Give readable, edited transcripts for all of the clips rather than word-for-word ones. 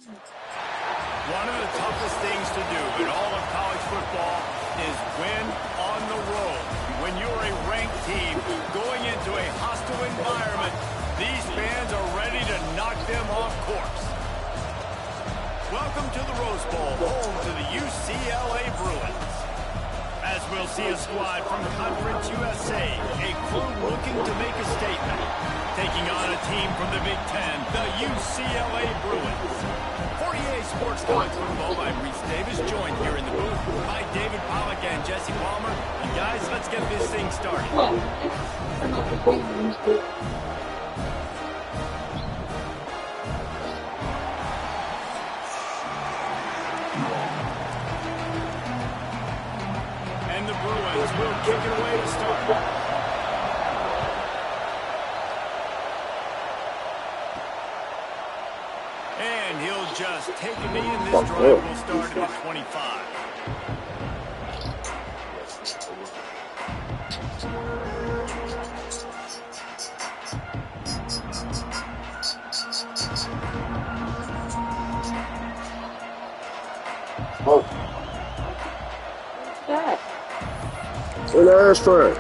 One of the toughest things to do in all of college football is win on the road. When you're a ranked team going into a hostile environment, these fans are ready to knock them off course. Welcome to the Rose Bowl, home to the UCLA Bruins. As we'll see a squad from Conference USA, a crew looking to make a statement, taking on a team from the Big Ten, the UCLA Bruins. For EA Sports College Football, I'm Reese Davis, joined here in the booth by David Pollack and Jesse Palmer. And guys, let's get this thing started. And the Bruins will kick it away to start. And he'll just take a knee, and this drive will start at the 25. Oh. In the ass frame.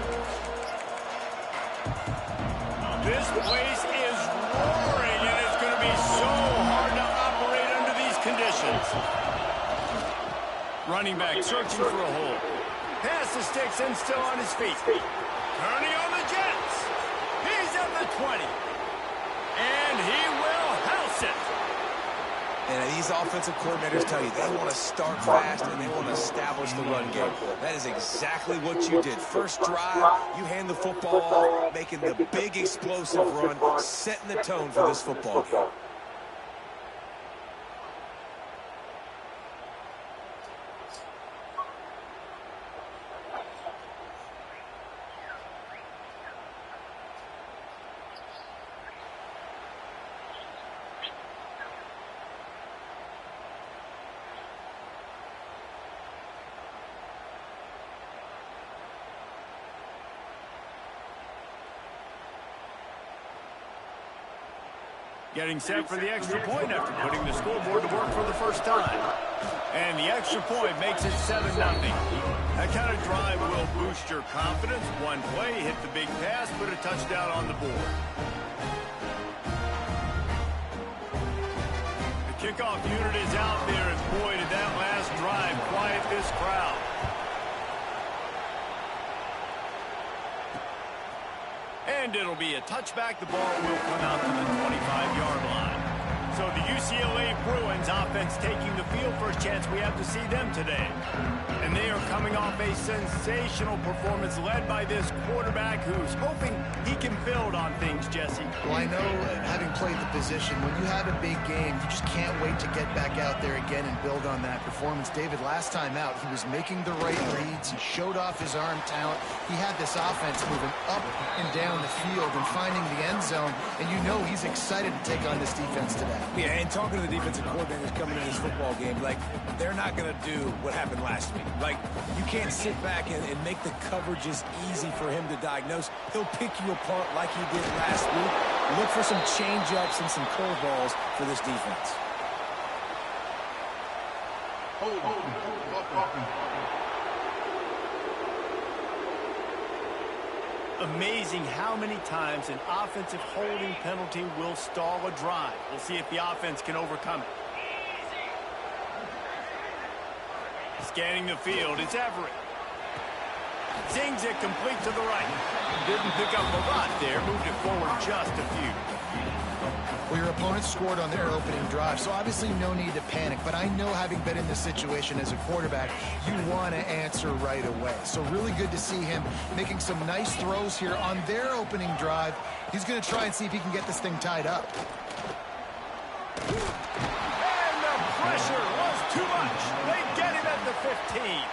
This place is roaring, and it's going to be so hard to operate under these conditions. Running back searching for a hole. Pass the sticks and still on his feet. Turning on the Jets. He's at the 20. And he will house it. And these offensive coordinators tell you they want to start fast and they want to establish the run game. That is exactly what you did. First drive, you hand the football off, making the big explosive run, setting the tone for this football game. Getting set for the extra point after putting the scoreboard to work for the first time. And the extra point makes it 7-0. That kind of drive will boost your confidence. One play, hit the big pass, put a touchdown on the board. The kickoff unit is out there, and boy, did that last drive quiet this crowd. And it'll be a touchback. The ball will come out to the 25-yard line. So the UCLA Bruins offense taking the field. First chance we have to see them today. And they are coming off a sensational performance led by this quarterback who's hoping he can build on things, Jesse. Well, I know, having played the position, when you have a big game, you just can't wait to get back out there again and build on that performance. David, last time out, he was making the right reads. He showed off his arm talent. He had this offense moving up and down the field and finding the end zone. And you know he's excited to take on this defense today. Yeah, and talking to the defensive coordinators coming in this football game, like, they're not going to do what happened last week. Like, you can't sit back and make the coverages easy for him to diagnose. He'll pick you apart like he did last week. Look for some change-ups and some curveballs for this defense. Amazing how many times an offensive holding penalty will stall a drive. We'll see if the offense can overcome it. Scanning the field, it's Everett. Zings it complete to the right. Didn't pick up a lot there, moved it forward just a few. Well, your opponent scored on their opening drive, so obviously no need to panic. But I know, having been in this situation as a quarterback, you want to answer right away. So really good to see him making some nice throws here on their opening drive. He's going to try and see if he can get this thing tied up. And the pressure was too much. They get him at the 15.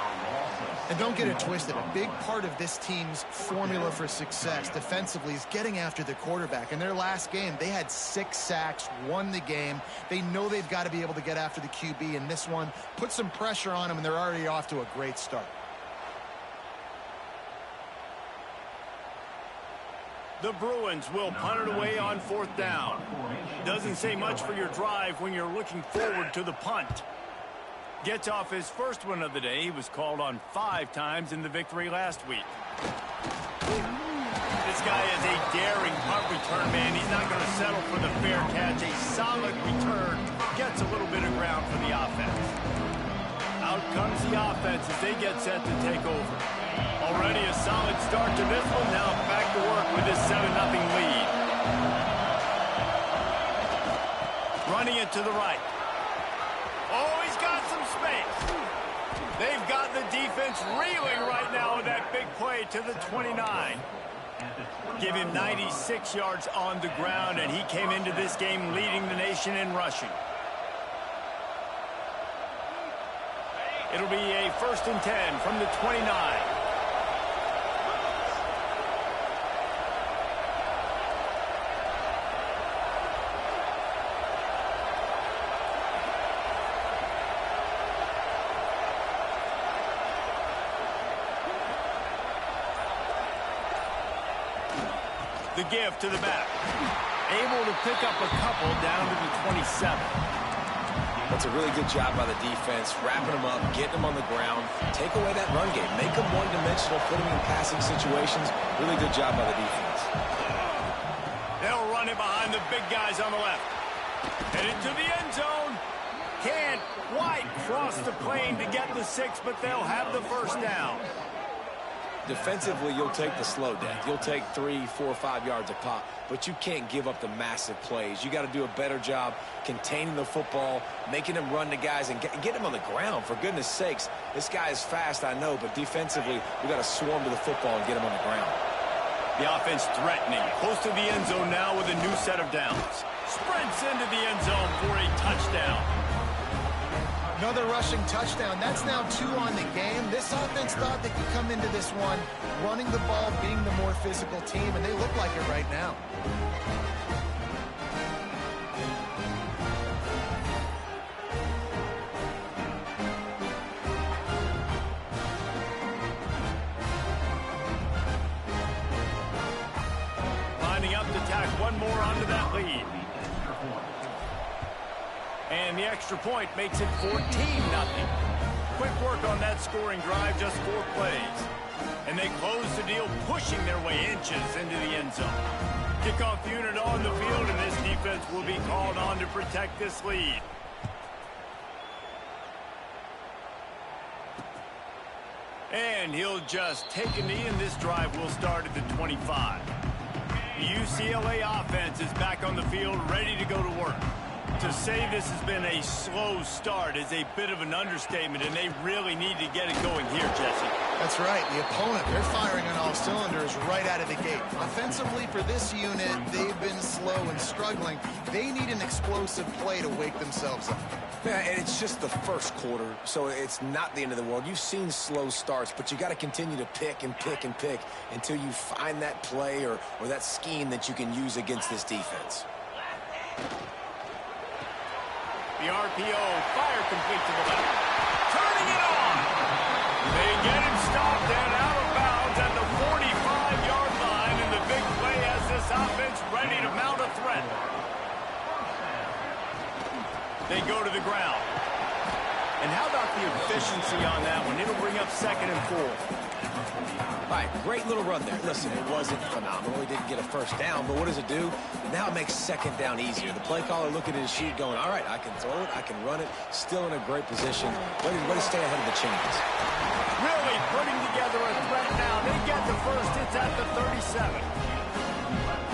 And don't get it twisted. A big part of this team's formula for success defensively is getting after the quarterback. In their last game, they had 6 sacks, won the game. They know they've got to be able to get after the QB, and this one put some pressure on them, and they're already off to a great start. The Bruins will punt it away on 4th down. Doesn't say much for your drive when you're looking forward to the punt. Gets off his first one of the day. He was called on 5 times in the victory last week. This guy is a daring punt return man. He's not going to settle for the fair catch. A solid return. Gets a little bit of ground for the offense. Out comes the offense as they get set to take over. Already a solid start to this one. Now back to work with this 7-0 lead. Running it to the right. Oh, he's got some space. They've got the defense reeling right now with that big play to the 29. Give him 96 yards on the ground, and he came into this game leading the nation in rushing. It'll be a 1st and 10 from the 29. The give to the back. Able to pick up a couple down to the 27. That's a really good job by the defense, wrapping them up, getting them on the ground, take away that run game, make them one-dimensional, put them in passing situations. Really good job by the defense. They'll run it behind the big guys on the left. Headed to the end zone. Can't quite cross the plane to get the 6, but they'll have the 1st down. Defensively, you'll take the slow death. You'll take 3, 4, 5 yards a pop, but you can't give up the massive plays. You got to do a better job containing the football, making them run to guys, and get them on the ground. For goodness sakes, this guy is fast, I know, but defensively, we got to swarm to the football and get him on the ground. The offense threatening, close to the end zone now with a new set of downs. Sprints into the end zone for a touchdown. Another rushing touchdown. That's now 2 on the game. This offense thought they could come into this one running the ball, being the more physical team, and they look like it right now. Lining up to tack one more onto that lead. And the extra point makes it 14-0. Quick work on that scoring drive, just 4 plays. And they close the deal, pushing their way inches into the end zone. Kickoff unit on the field, and this defense will be called on to protect this lead. And he'll just take a knee, and this drive will start at the 25. The UCLA offense is back on the field, ready to go to work. To say this has been a slow start is a bit of an understatement, and they really need to get it going here, Jesse. That's right. The opponent, they're firing on all cylinders right out of the gate. Offensively, for this unit, they've been slow and struggling. They need an explosive play to wake themselves up. Yeah, and it's just the first quarter, so it's not the end of the world. You've seen slow starts, but you got to continue to pick and pick and pick until you find that play or that scheme that you can use against this defense. The RPO, fire complete to the left. Turning it on. They get him stopped and out of bounds at the 45-yard line, and the big play has this offense ready to mount a threat. They go to the ground. And how about the efficiency on that one? It'll bring up 2nd and 4. All right, great little run there. Listen, it wasn't phenomenal. He didn't get a 1st down, but what does it do? Now it makes 2nd down easier. The play caller looking at his sheet going, all right, I can throw it, I can run it, still in a great position. Ready to stay ahead of the chains. Really putting together a threat now. They get the 1st. It's at the 37.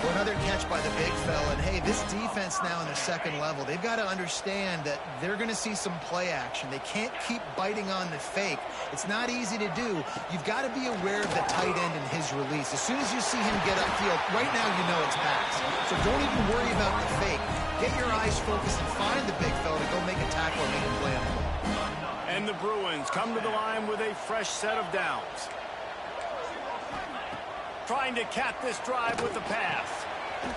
Well, another catch by the big fella. And, hey, this defense now in the 2nd level, they've got to understand that they're going to see some play action. They can't keep biting on the fake. It's not easy to do. You've got to be aware of the tight end and his release. As soon as you see him get upfield, right now you know it's pass. So don't even worry about the fake. Get your eyes focused and find the big fella to go make a tackle and make him play on the ball. And the Bruins come to the line with a fresh set of downs. Trying to cap this drive with the pass.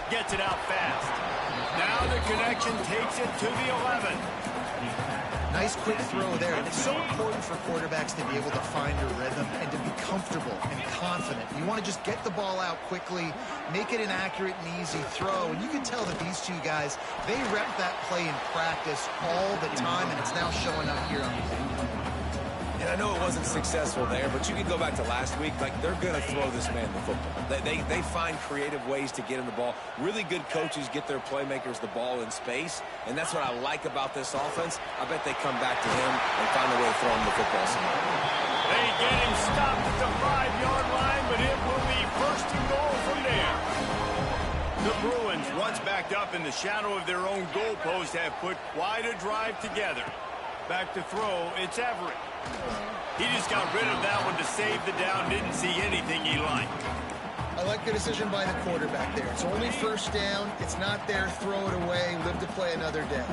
Gets it out fast. Now the connection takes it to the 11. Nice quick throw there. And it's so important for quarterbacks to be able to find a rhythm and to be comfortable and confident. You want to just get the ball out quickly, make it an accurate and easy throw. And you can tell that these two guys, they rep that play in practice all the time, and it's now showing up here on the field. And I know it wasn't successful there, but you can go back to last week. Like, they're going to throw this man the football. They find creative ways to get him the ball. Really good coaches get their playmakers the ball in space, and that's what I like about this offense. I bet they come back to him and find a way to throw him the football somewhere. They get him stopped at the 5-yard line, but it will be first and goal from there. The Bruins, once backed up in the shadow of their own goalpost, have put quite a drive together. Back to throw, it's Everett. He just got rid of that one to save the down. Didn't see anything he liked. I like the decision by the quarterback there. It's only first down. It's not there. Throw it away. Live to play another day.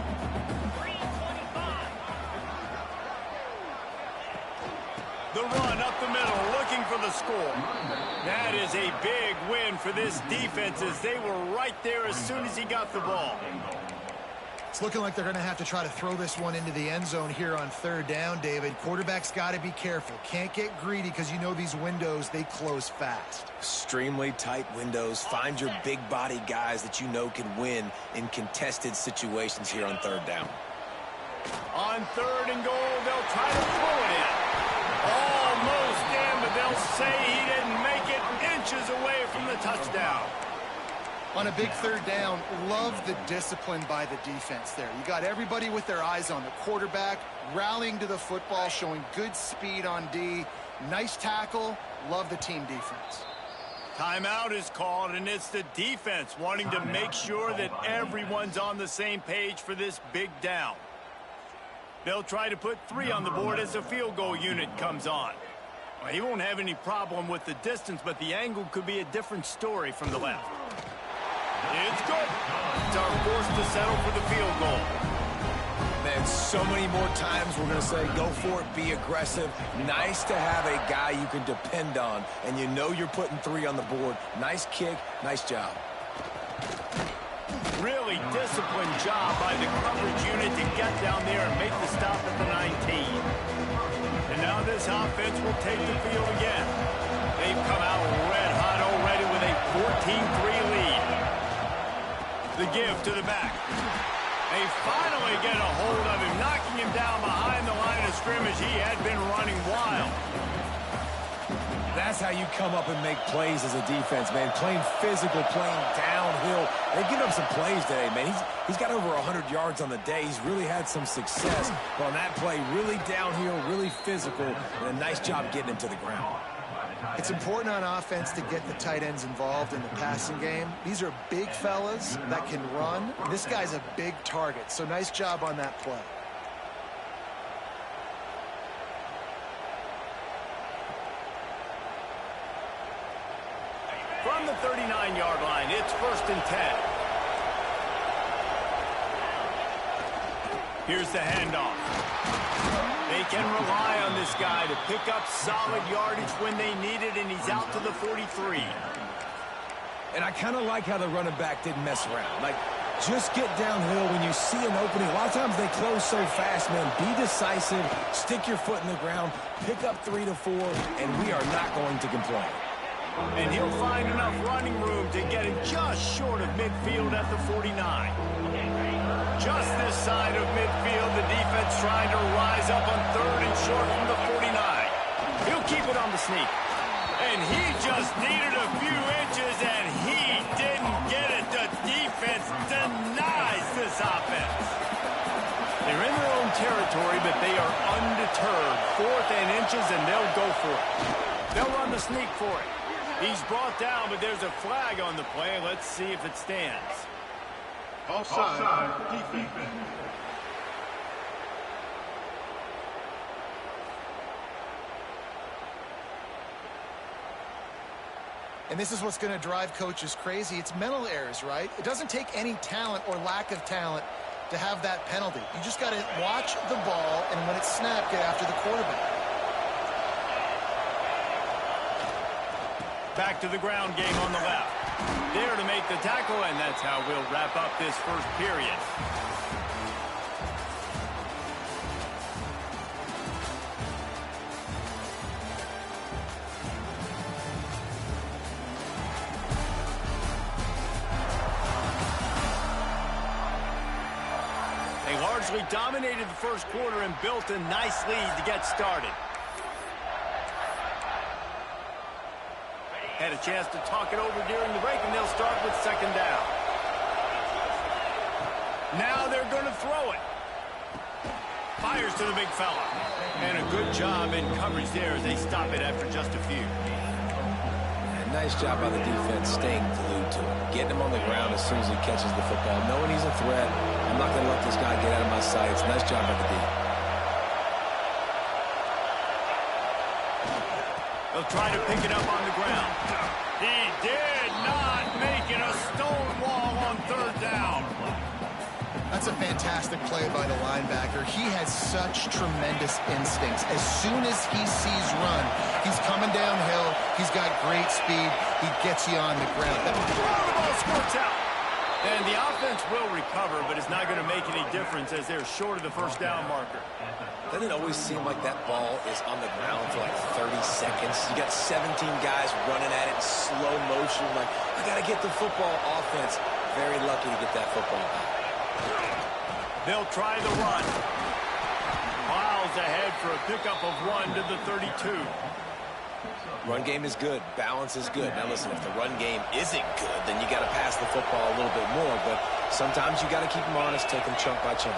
The run up the middle, looking for the score. That is a big win for this defense, as they were right there as soon as he got the ball. It's looking like they're going to have to try to throw this one into the end zone here on third down, David. Quarterback's got to be careful. Can't get greedy because you know these windows, they close fast. Extremely tight windows. Find your big body guys that you know can win in contested situations here on third down. On third and goal, they'll try to throw it in. Almost in, but they'll say he didn't make it, inches away from the touchdown. On a big third down, love the discipline by the defense there. You got everybody with their eyes on the quarterback, rallying to the football, showing good speed on D. Nice tackle. Love the team defense. Timeout is called, and it's the defense wanting to make sure that everyone's on the same page for this big down. They'll try to put 3 on the board as the field goal unit comes on. Well, he won't have any problem with the distance, but the angle could be a different story from the left. It's good. It's our force to settle for the field goal. Man, so many more times we're going to say, go for it, be aggressive. Nice to have a guy you can depend on, and you know you're putting 3 on the board. Nice kick, nice job. Really disciplined job by the coverage unit to get down there and make the stop at the 19. And now this offense will take the field again. They've come out red hot already with a 14-3 lead. The give to the back. They finally get a hold of him, knocking him down behind the line of scrimmage. He had been running wild. That's how you come up and make plays as a defense, man. Playing physical, playing downhill. They've given up some plays today, man. He's got over 100 yards on the day. He's really had some success. But on that play, really downhill, really physical, and a nice job getting him to the ground. It's important on offense to get the tight ends involved in the passing game. These are big fellas that can run. This guy's a big target, so nice job on that play. From the 39-yard line, it's 1st and 10. Here's the handoff. They can rely on this guy to pick up solid yardage when they need it, and he's out to the 43. And I kind of like how the running back didn't mess around. Like, just get downhill when you see an opening. A lot of times they close so fast, man. Be decisive, stick your foot in the ground, pick up 3 to 4, and we are not going to complain. And he'll find enough running room to get him just short of midfield at the 49. Just this side of midfield, the defense trying to rise up on 3rd and short from the 49. He'll keep it on the sneak. And he just needed a few inches, and he didn't get it. The defense denies this offense. They're in their own territory, but they are undeterred. 4th and inches, and they'll go for it. They'll run the sneak for it. He's brought down, but there's a flag on the play. Let's see if it stands. Offside, defense. And this is what's going to drive coaches crazy. It's mental errors, right? It doesn't take any talent or lack of talent to have that penalty. You just got to watch the ball, and when it's snapped, get after the quarterback. Back to the ground game on the left. There to make the tackle, and that's how we'll wrap up this first period. essentially dominated the first quarter and built a nice lead to get started. Had a chance to talk it over during the break, and they'll start with second down. Now they're going to throw it. Fires to the big fella. And a good job in coverage there as they stop it after just a few. And nice job by the defense staying glued to him. Getting him on the ground as soon as he catches the football. Knowing he's a threat, I'm not going to let this guy get out of my sights. Nice job by the D. They'll try to pick it up on the ground. He did not make it a stone wall on third down. That's a fantastic play by the linebacker. He has such tremendous instincts. As soon as he sees run, he's coming downhill. He's got great speed. He gets you on the ground. The ball squirts out. And the offense will recover, but it's not going to make any difference as they're short of the first down marker. Doesn't it always seem like that ball is on the ground for like 30 seconds? You got 17 guys running at it in slow motion. Like, I got to get the football. Offense, very lucky to get that football back. They'll try the run. Miles ahead for a pickup of 1 to the 32. Run game is good. Balance is good. Now listen, if the run game isn't good, then you got to pass the football a little bit more. But sometimes you got to keep them honest, take them chunk by chunk.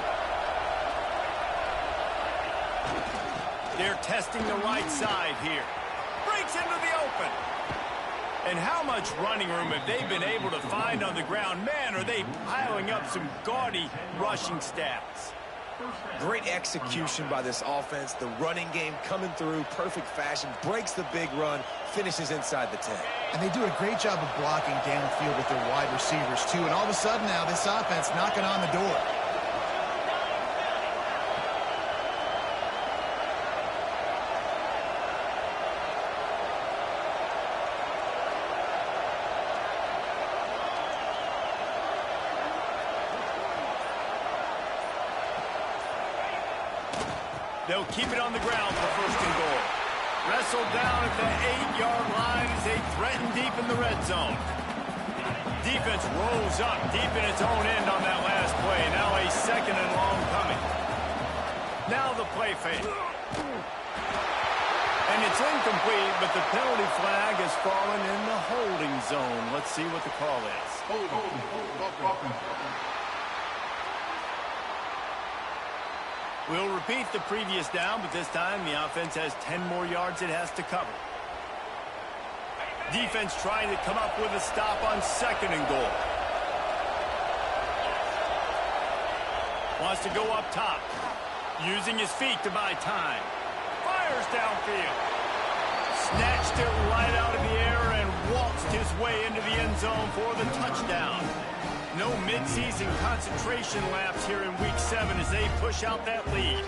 They're testing the right side here. Breaks into the open. And how much running room have they been able to find on the ground? Man, are they piling up some gaudy rushing stats. Great execution by this offense. The running game coming through, perfect fashion, breaks the big run, finishes inside the 10. And they do a great job of blocking downfield with their wide receivers, too. And all of a sudden now, this offense knocking on the door. They'll keep it on the ground for first and goal. Wrestled down at the 8-yard line as they threaten deep in the red zone. Defense rolls up deep in its own end on that last play. Now a second and long coming. Now the play fake. And it's incomplete, but the penalty flag has fallen in the holding zone. Let's see what the call is. We'll repeat the previous down, but this time the offense has 10 more yards it has to cover. Defense trying to come up with a stop on second and goal. Wants to go up top. Using his feet to buy time. Fires downfield. Snatched it right out of the air and waltzed his way into the end zone for the touchdown. No midseason concentration laps here in Week 7 as they push out that lead.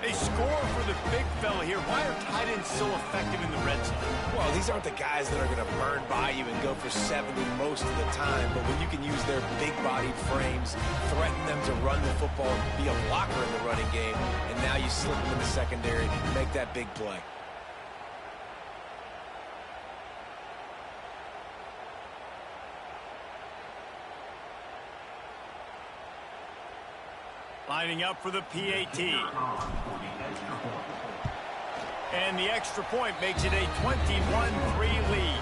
A score for the big fella here. Why are tight ends so effective in the red zone? Well, these aren't the guys that are going to burn by you and go for 70 most of the time, but when you can use their big-bodied frames, threaten them to run the football, be a blocker in the running game, and now you slip them in the secondary, make that big play. Lining up for the PAT. And the extra point makes it a 21-3 lead.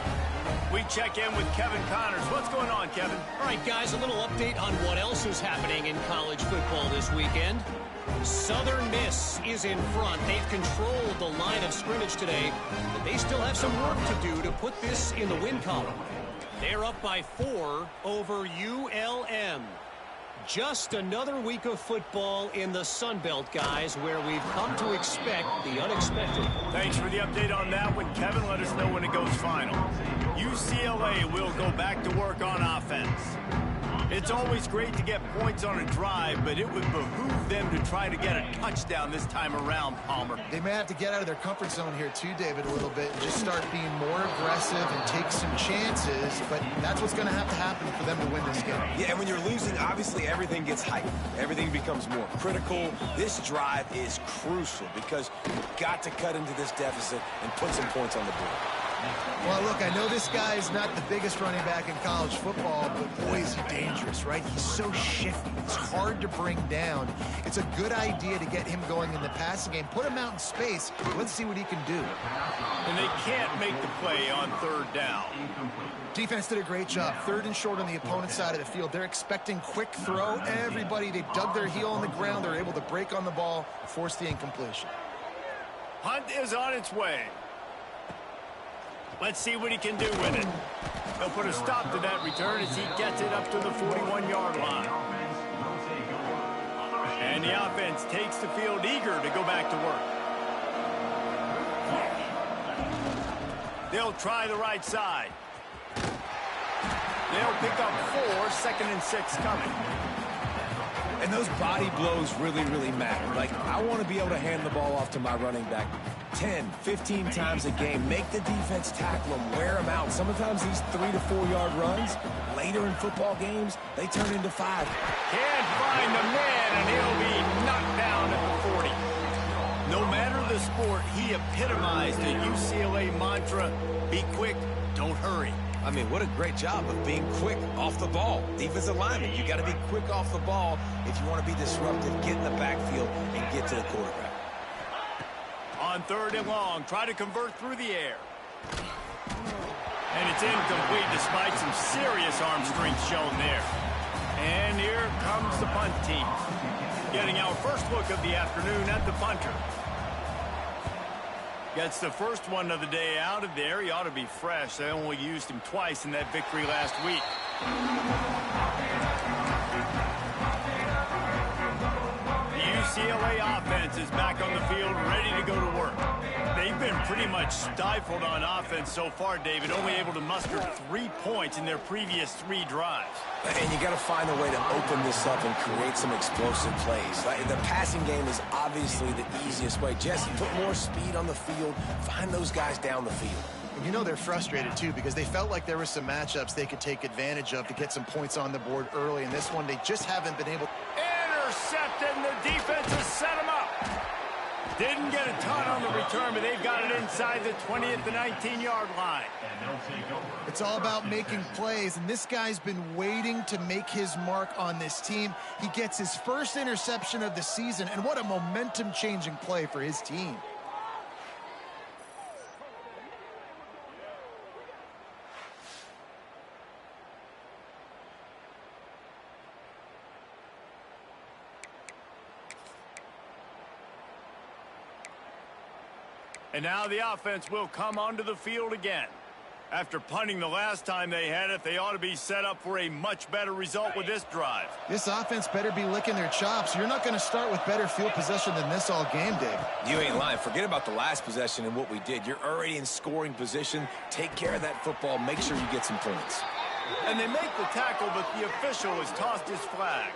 We check in with Kevin Connors. What's going on, Kevin? All right, guys, a little update on what else is happening in college football this weekend. Southern Miss is in front. They've controlled the line of scrimmage today, but they still have some work to do to put this in the win column. They're up by 4 over ULM. Just another week of football in the Sun Belt, guys, where we've come to expect the unexpected. Thanks for the update on that one, Kevin. Let us know when it goes final. UCLA will go back to work on offense. It's always great to get points on a drive, but it would behoove them to try to get a touchdown this time around, Palmer. They may have to get out of their comfort zone here too, David, a little bit, and just start being more aggressive and take some chances, but that's what's going to happen for them to win this game. Yeah, and when you're losing, obviously everything gets hyped. Everything becomes more critical. This drive is crucial because you've got to cut into this deficit and put some points on the board. Well, look, I know this guy is not the biggest running back in college football, but boy, is he dangerous, right? He's so shifty. He's hard to bring down. It's a good idea to get him going in the passing game. Put him out in space. Let's see what he can do. And they can't make the play on third down. Defense did a great job. Third and short on the opponent's side of the field. They're expecting quick throw. Everybody, they dug their heel on the ground. They're able to break on the ball, force the incompletion. Hunt is on its way. Let's see what he can do with it. He'll put a stop to that return as he gets it up to the 41-yard line. And the offense takes the field eager to go back to work. They'll try the right side. They'll pick up 4, 2nd and 6 coming. And those body blows really, really matter. Like, I want to be able to hand the ball off to my running back 10, 15 times a game. Make the defense tackle him, wear him out. Sometimes these 3 to 4 yard runs, later in football games, they turn into 5. Can't find the man, and he'll be knocked down at the 40. No matter the sport, he epitomized the UCLA mantra, be quick, don't hurry. I mean, what a great job of being quick off the ball. Defensive lineman, you got to be quick off the ball if you want to be disruptive, get in the backfield, and get to the quarterback. On 3rd and long, try to convert through the air. And it's incomplete despite some serious arm strength shown there. And here comes the punt team. Getting our first look of the afternoon at the punter. Gets the first one of the day out of there. He ought to be fresh. They only used him twice in that victory last week. The UCLA offense is back on the field, ready to go to work. They've been pretty much stifled on offense so far, David, only able to muster 3 points in their previous 3 drives. And you got to find a way to open this up and create some explosive plays. The passing game is obviously the easiest way. Jesse, put more speed on the field. Find those guys down the field. And you know they're frustrated, too, because they felt like there were some matchups they could take advantage of to get some points on the board early. In this one, they just haven't been able. Intercepted, and the defense has set him up. Didn't get a ton on the return, but they've got it inside the 20 at the 19-yard line. It's all about making plays, and this guy's been waiting to make his mark on this team. He gets his first interception of the season, and what a momentum-changing play for his team. And now the offense will come onto the field again. After punting the last time they had it, they ought to be set up for a much better result with this drive. This offense better be licking their chops. You're not going to start with better field possession than this all game, Dave. You ain't lying. Forget about the last possession and what we did. You're already in scoring position. Take care of that football. Make sure you get some points. And they make the tackle, but the official has tossed his flag.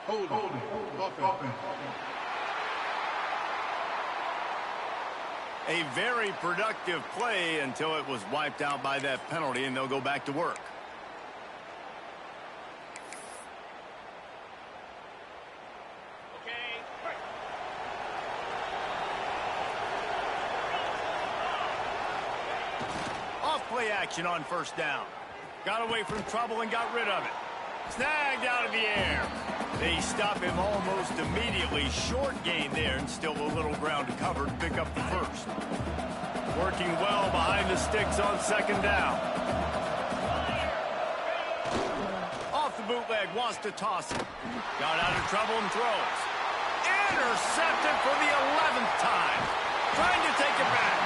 Hold it. A very productive play until it was wiped out by that penalty, and they'll go back to work. Off play action on 1st down. Got away from trouble and got rid of it. Snagged out of the air. They stop him almost immediately. Short gain there, and still a little ground to cover to pick up the first. Working well behind the sticks on 2nd down. Off the bootleg, wants to toss it. Got out of trouble and throws. Intercepted for the 11th time. Trying to take it back.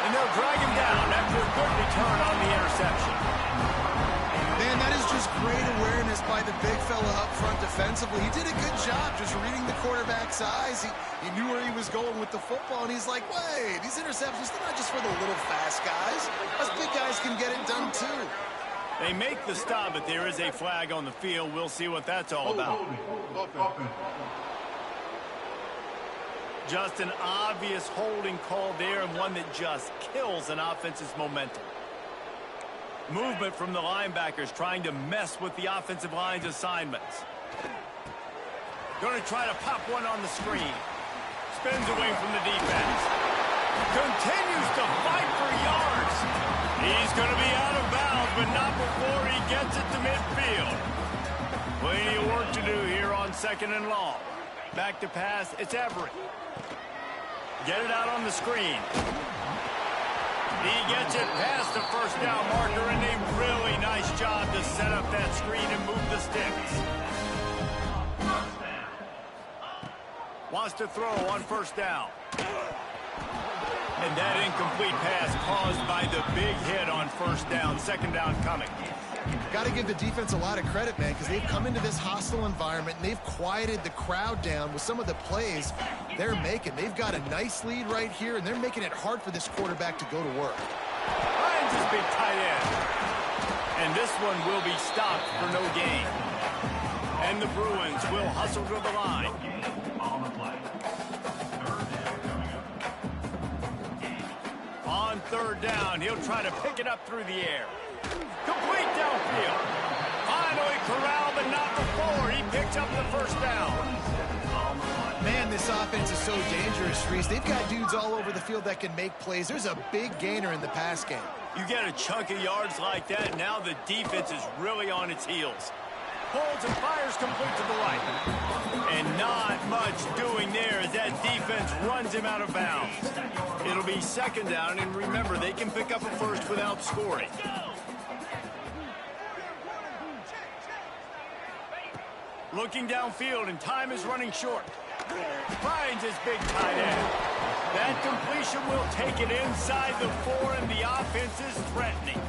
And they'll drag him down after a good return on the interception. Man, that is just great awareness by the big fella up front defensively. He did a good job just reading the quarterback's eyes. He knew where he was going with the football, and he's like, wait, these interceptions, they're not just for the little fast guys. Us big guys can get it done, too. They make the stop, but there is a flag on the field. We'll see what that's all about. Just an obvious holding call there, and one that just kills an offense's momentum. Movement from the linebackers trying to mess with the offensive line's assignments. Going to try to pop one on the screen. Spins away from the defense. Continues to fight for yards. He's going to be out of bounds, but not before he gets it to midfield. Plenty of work to do here on 2nd and long. Back to pass, it's Everett. Get it out on the screen. He gets it past the first down marker, and a really nice job to set up that screen and move the sticks. Wants to throw on 1st down. And that incomplete pass caused by the big hit on 1st down. 2nd down coming. Got to give the defense a lot of credit, man, because they've come into this hostile environment and they've quieted the crowd down with some of the plays they're making. They've got a nice lead right here, and they're making it hard for this quarterback to go to work. Finds his big tight end. And this one will be stopped for no gain. And the Bruins will hustle to the line. On 3rd down, he'll try to pick it up through the air. Complete downfield. Finally corralled, but not before. He picks up the 1st down. Man, this offense is so dangerous, Reese. They've got dudes all over the field that can make plays. There's a big gainer in the pass game. You get a chunk of yards like that, now the defense is really on its heels. Holds and fires complete to the right. And not much doing there as that defense runs him out of bounds. It'll be 2nd down, and remember, they can pick up a 1st without scoring. Looking downfield, and time is running short. Finds his big tight end. That completion will take it inside the 4, and the offense is threatening.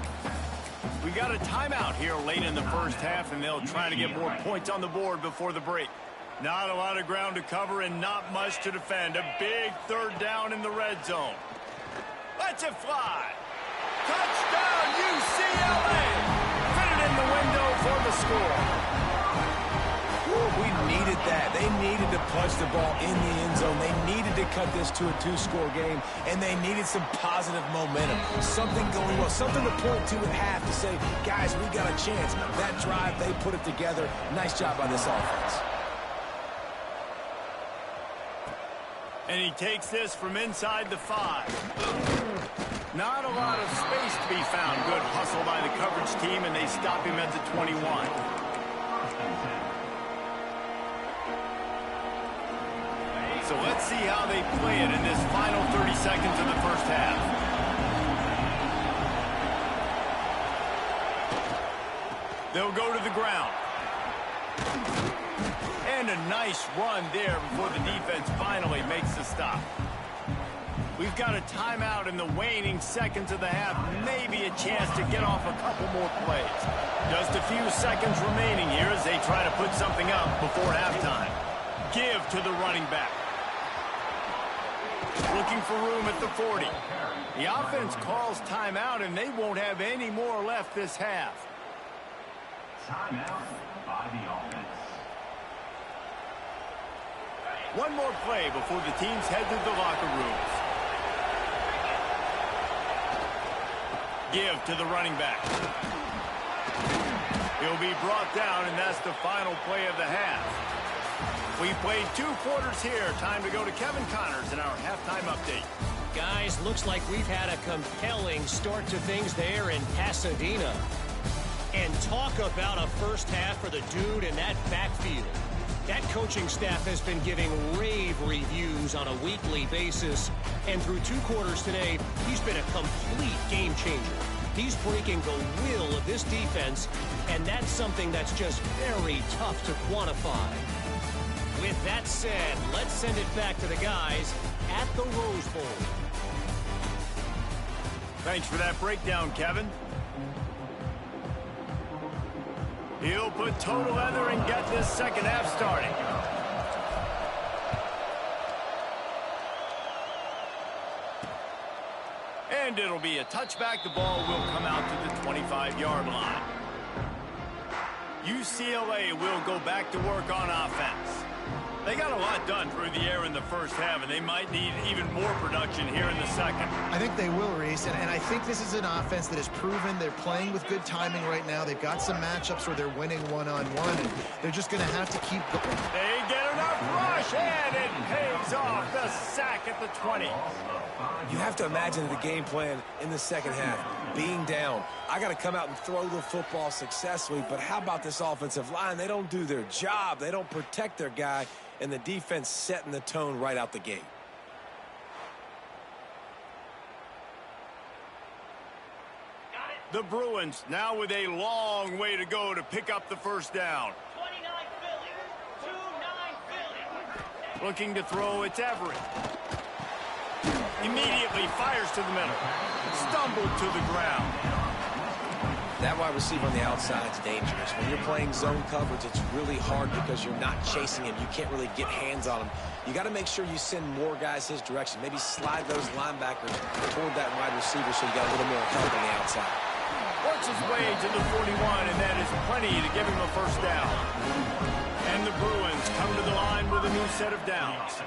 We got a timeout here late in the 1st half, and they'll try to get more points on the board before the break. Not a lot of ground to cover and not much to defend. A big 3rd down in the red zone. Let's it fly. Touchdown, UCLA! Fit it in the window for the score. We needed that. They needed to punch the ball in the end zone. They needed to cut this to a 2-score game, and they needed some positive momentum. Something going well, something to point to at half to say, guys, we got a chance. That drive, they put it together. Nice job by this offense. And he takes this from inside the 5. Not a lot of space to be found. Good hustle by the coverage team, and they stop him at the 21. So let's see how they play it in this final 30 seconds of the 1st half. They'll go to the ground. And a nice run there before the defense finally makes the stop. We've got a timeout in the waning seconds of the half. Maybe a chance to get off a couple more plays. Just a few seconds remaining here as they try to put something up before halftime. Give to the running back. Looking for room at the 40. The offense calls timeout, and they won't have any more left this half. Timeout by the offense. One more play before the teams head to the locker rooms. Give to the running back. He'll be brought down, and that's the final play of the half. We played 2 quarters here. Time to go to Kevin Connors in our halftime update. Guys, looks like we've had a compelling start to things there in Pasadena. And talk about a 1st half for the dude in that backfield. That coaching staff has been giving rave reviews on a weekly basis. And through 2 quarters today, he's been a complete game changer. He's breaking the will of this defense, and that's something that's just very tough to quantify. With that said, let's send it back to the guys at the Rose Bowl. Thanks for that breakdown, Kevin. He'll put total leather and get this 2nd half starting. And it'll be a touchback. The ball will come out to the 25-yard line. UCLA will go back to work on offense. They got a lot done through the air in the first half, and they might need even more production here in the second. I think they will, Reese, and I think this is an offense that has proven they're playing with good timing right now. They've got some matchups where they're winning one-on-one, and they're just going to have to keep going. They get enough rush, and it pays off. The sack at the 20. You have to imagine the game plan in the second half. Being down, I got to come out and throw the football successfully, but how about this offensive line? They don't do their job. They don't protect their guy, and the defense setting the tone right out the gate. The Bruins now with a long way to go to pick up the first down. 29 Philly, 2-9 Philly. Looking to throw, it's Everett. Immediately fires to the middle. Stumbled to the ground. That wide receiver on the outside is dangerous. When you're playing zone coverage, it's really hard because you're not chasing him. You can't really get hands on him. You got to make sure you send more guys his direction. Maybe slide those linebackers toward that wide receiver so you got a little more help on the outside. Works his way to the 41, and that is plenty to give him a first down. And the Bruins come to the line with a new set of downs.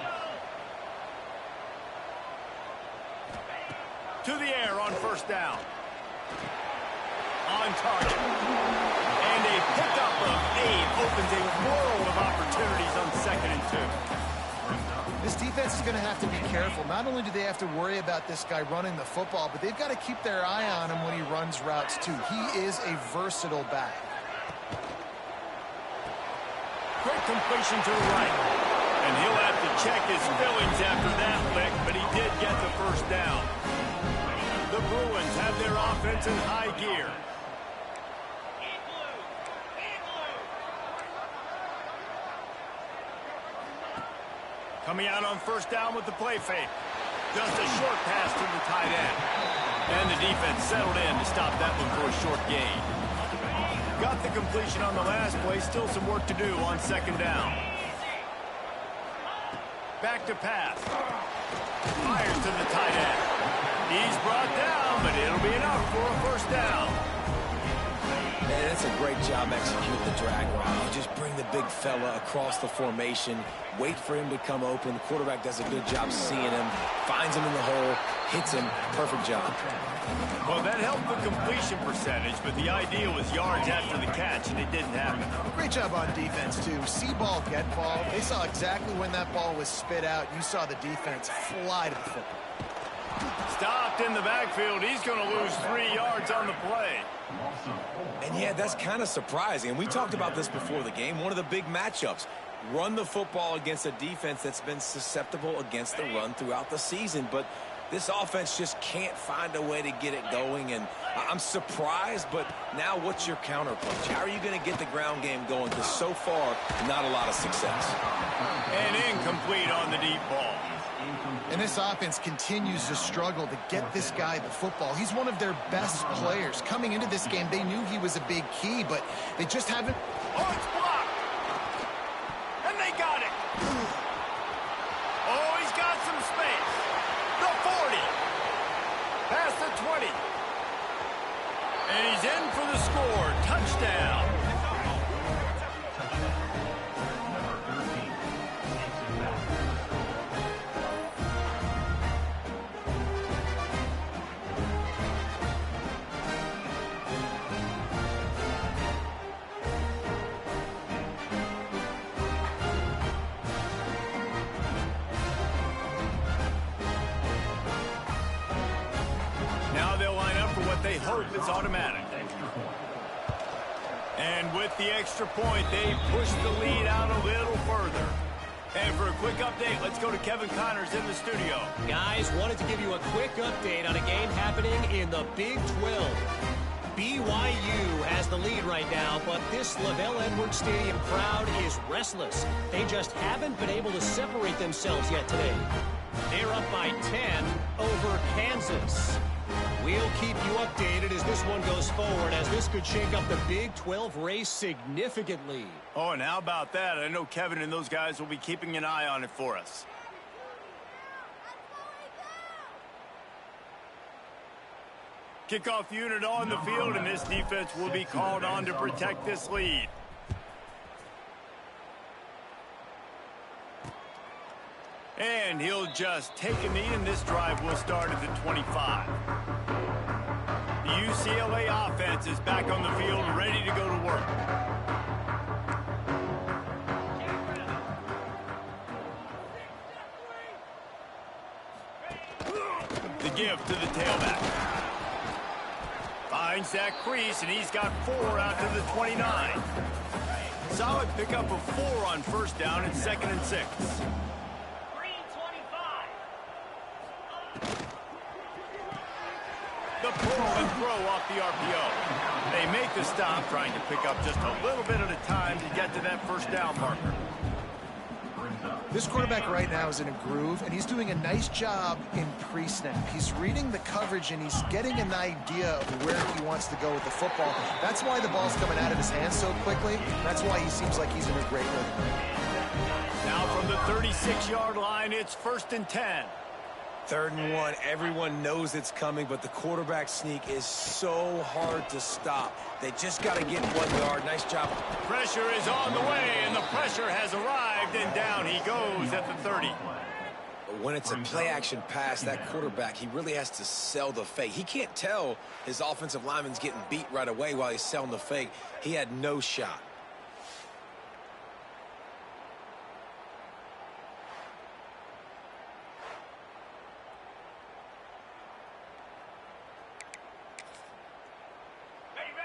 To the air on first down. On target. And a pickup of 8 opens a world of opportunities on 2nd and 2. This defense is going to have to be careful. Not only do they have to worry about this guy running the football, but they've got to keep their eye on him when he runs routes too. He is a versatile back. Quick completion to the right. And he'll have to check his fillings after that lick, but he did get the first down. The Bruins have their offense in high gear. Coming out on first down with the play fake. Just a short pass to the tight end. And the defense settled in to stop that one for a short gain. Got the completion on the last play. Still some work to do on 2nd down. Back to pass. Fires to the tight end. He's brought down, but it'll be enough for a first down. Man, that's a great job executing the drag route. You just bring the big fella across the formation, wait for him to come open. The quarterback does a good job seeing him, finds him in the hole, hits him. Perfect job. Well, that helped the completion percentage, but the idea was yards after the catch, and it didn't happen. Great job on defense, too. See ball, get ball. They saw exactly when that ball was spit out. You saw the defense fly to the football. Stopped in the backfield. He's going to lose 3 yards on the play. And yeah, that's kind of surprising. And we talked about this before the game. One of the big matchups. Run the football against a defense that's been susceptible against the run throughout the season. But this offense just can't find a way to get it going. And I'm surprised, but now what's your counterpunch? How are you going to get the ground game going? Because so far, not a lot of success. And incomplete on the deep ball. And this offense continues to struggle to get this guy the football. He's one of their best players. Coming into this game, they knew he was a big key, but they just haven't... Oh, it's blocked! And they got it! Oh, he's got some space. The 40. Past the 20. And he's in for the score. Touchdown. They hope is automatic. And with the extra point, they push the lead out a little further. And for a quick update, let's go to Kevin Connors in the studio. Guys, wanted to give you a quick update on a game happening in the Big 12. BYU has the lead right now, but this LaVell Edwards Stadium crowd is restless. They just haven't been able to separate themselves yet today. They're up by 10 over Kansas. We'll keep you updated as this one goes forward, as this could shake up the Big 12 race significantly. Oh, and how about that? I know Kevin and those guys will be keeping an eye on it for us. Kickoff unit on the field, and this defense will be called on to protect this lead. And he'll just take a knee, and this drive will start at the 25. The UCLA offense is back on the field, ready to go to work. The give to the tailback. Finds that crease, and he's got 4 out to the 29. Solid pickup of 4 on first down and 2nd and 6. The pull and throw off the RPO. They make the stop, trying to pick up just a little bit at a time to get to that first down marker. This quarterback right now is in a groove, and he's doing a nice job in pre-snap. He's reading the coverage, and he's getting an idea of where he wants to go with the football. That's why the ball's coming out of his hands so quickly. That's why he seems like he's in a great rhythm. Now from the 36-yard line, it's 1st and 10. 3rd and 1. Everyone knows it's coming, but the quarterback sneak is so hard to stop. They just got to get 1 yard. Nice job. Pressure is on the way, and the pressure has arrived, and down he goes at the 30. But when it's a play-action pass, that quarterback, he really has to sell the fake. He can't tell his offensive lineman's getting beat right away while he's selling the fake. He had no shot.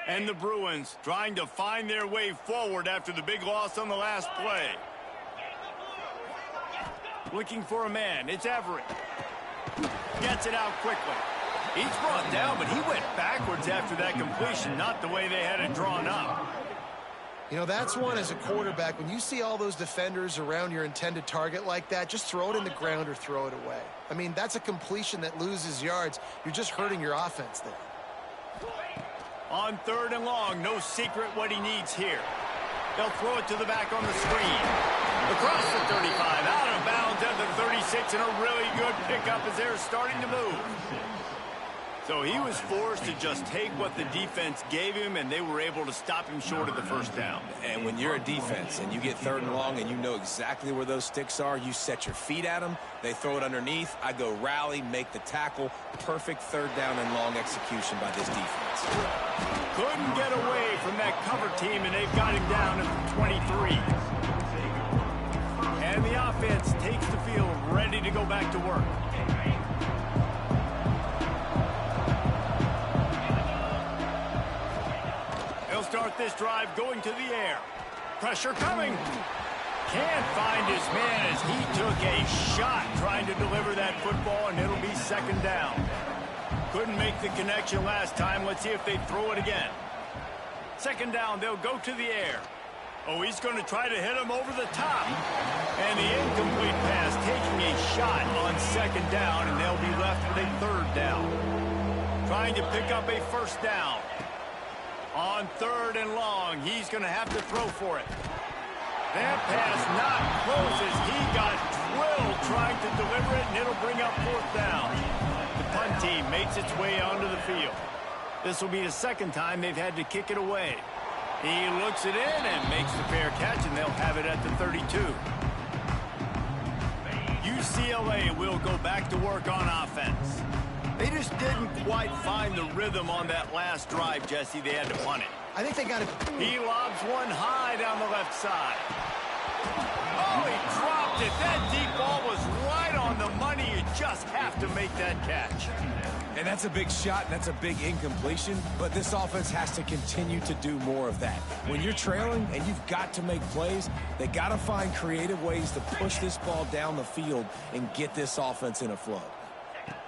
And the Bruins trying to find their way forward after the big loss on the last play. Looking for a man. It's Everett. Gets it out quickly. He's brought down, but he went backwards after that completion, not the way they had it drawn up. You know, that's one as a quarterback. When you see all those defenders around your intended target like that, just throw it in the ground or throw it away. I mean, that's a completion that loses yards. You're just hurting your offense there. On 3rd and long, no secret what he needs here. They'll throw it to the back on the screen. Across the 35, out of bounds at the 36, and a really good pickup as they're starting to move. So he was forced to just take what the defense gave him, and they were able to stop him short of the first down. And when you're a defense and you get 3rd and long and you know exactly where those sticks are, you set your feet at them, they throw it underneath, I go rally, make the tackle. Perfect 3rd down and long execution by this defense. Couldn't get away from that cover team, and they've got him down at the 23. And the offense takes the field, ready to go back to work. They'll start this drive going to the air. Pressure coming. Can't find his man as he took a shot trying to deliver that football, and it'll be 2nd down. Couldn't make the connection last time. Let's see if they throw it again. 2nd down, they'll go to the air. Oh, he's going to try to hit him over the top. And the incomplete pass taking a shot on 2nd down, and they'll be left with a 3rd down. Trying to pick up a 1st down. On 3rd and long, he's going to have to throw for it. That pass not close as he got drilled trying to deliver it, and it'll bring up 4th down. The punt team makes its way onto the field. This will be the 2nd time they've had to kick it away. He looks it in and makes the fair catch, and they'll have it at the 32. UCLA will go back to work on offense. They just didn't quite find the rhythm on that last drive, Jesse. They had to punt it. I think they got it. He lobs one high down the left side. Oh, he dropped it. That deep ball was right on the money. You just have to make that catch. And that's a big shot, and that's a big incompletion, but this offense has to continue to do more of that. When you're trailing and you've got to make plays, they got to find creative ways to push this ball down the field and get this offense in a flow.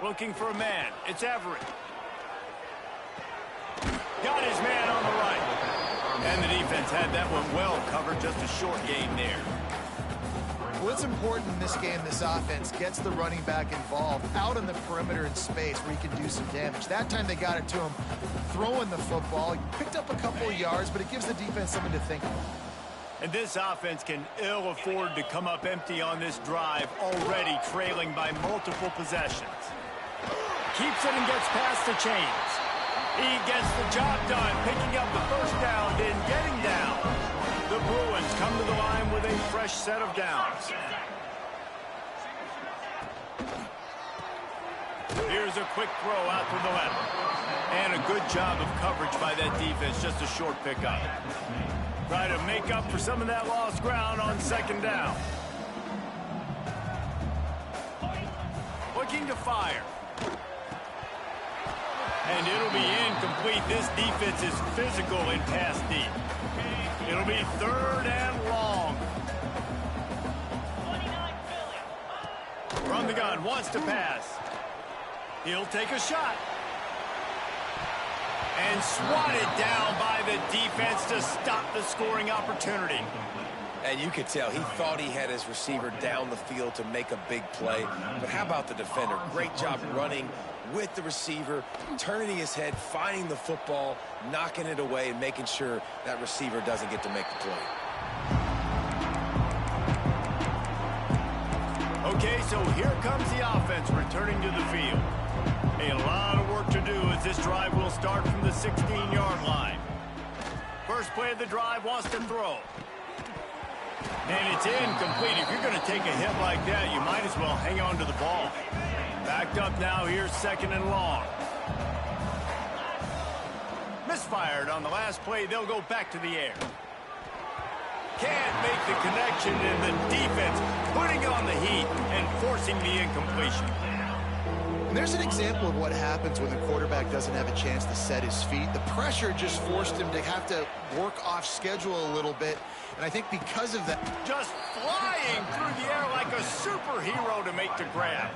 Looking for a man. It's Everett. Got his man on the right. And the defense had that one well covered. Just a short gain there. What's important in this game, this offense gets the running back involved out on the perimeter in space where he can do some damage. That time they got it to him throwing the football. He picked up a couple of yards, but it gives the defense something to think about. And this offense can ill afford to come up empty on this drive, already trailing by multiple possessions. Keeps it and gets past the chains. He gets the job done, picking up the 1st down, then getting down. The Bruins come to the line with a fresh set of downs. Here's a quick throw out to the left. And a good job of coverage by that defense, just a short pickup. Try to make up for some of that lost ground on second down. Looking to fire. And it'll be incomplete. This defense is physical in pass deep. It'll be 3rd and long. From the gun, wants to pass. He'll take a shot. And swatted down by the defense to stop the scoring opportunity. And you could tell he thought he had his receiver down the field to make a big play. But how about the defender? Great job running with the receiver, turning his head, finding the football, knocking it away, and making sure that receiver doesn't get to make the play. Okay, so here comes the offense returning to the field. A lot of work to do as this drive will start from the 16-yard line. First play of the drive wants to throw. And it's incomplete. If you're going to take a hit like that, you might as well hang on to the ball. Backed up now, here's 2nd and long. Misfired on the last play. They'll go back to the air. Can't make the connection, and the defense putting on the heat and forcing the incompletion. And there's an example of what happens when the quarterback doesn't have a chance to set his feet. The pressure just forced him to have to work off schedule a little bit. And I think because of that, just flying through the air like a superhero to make the grab.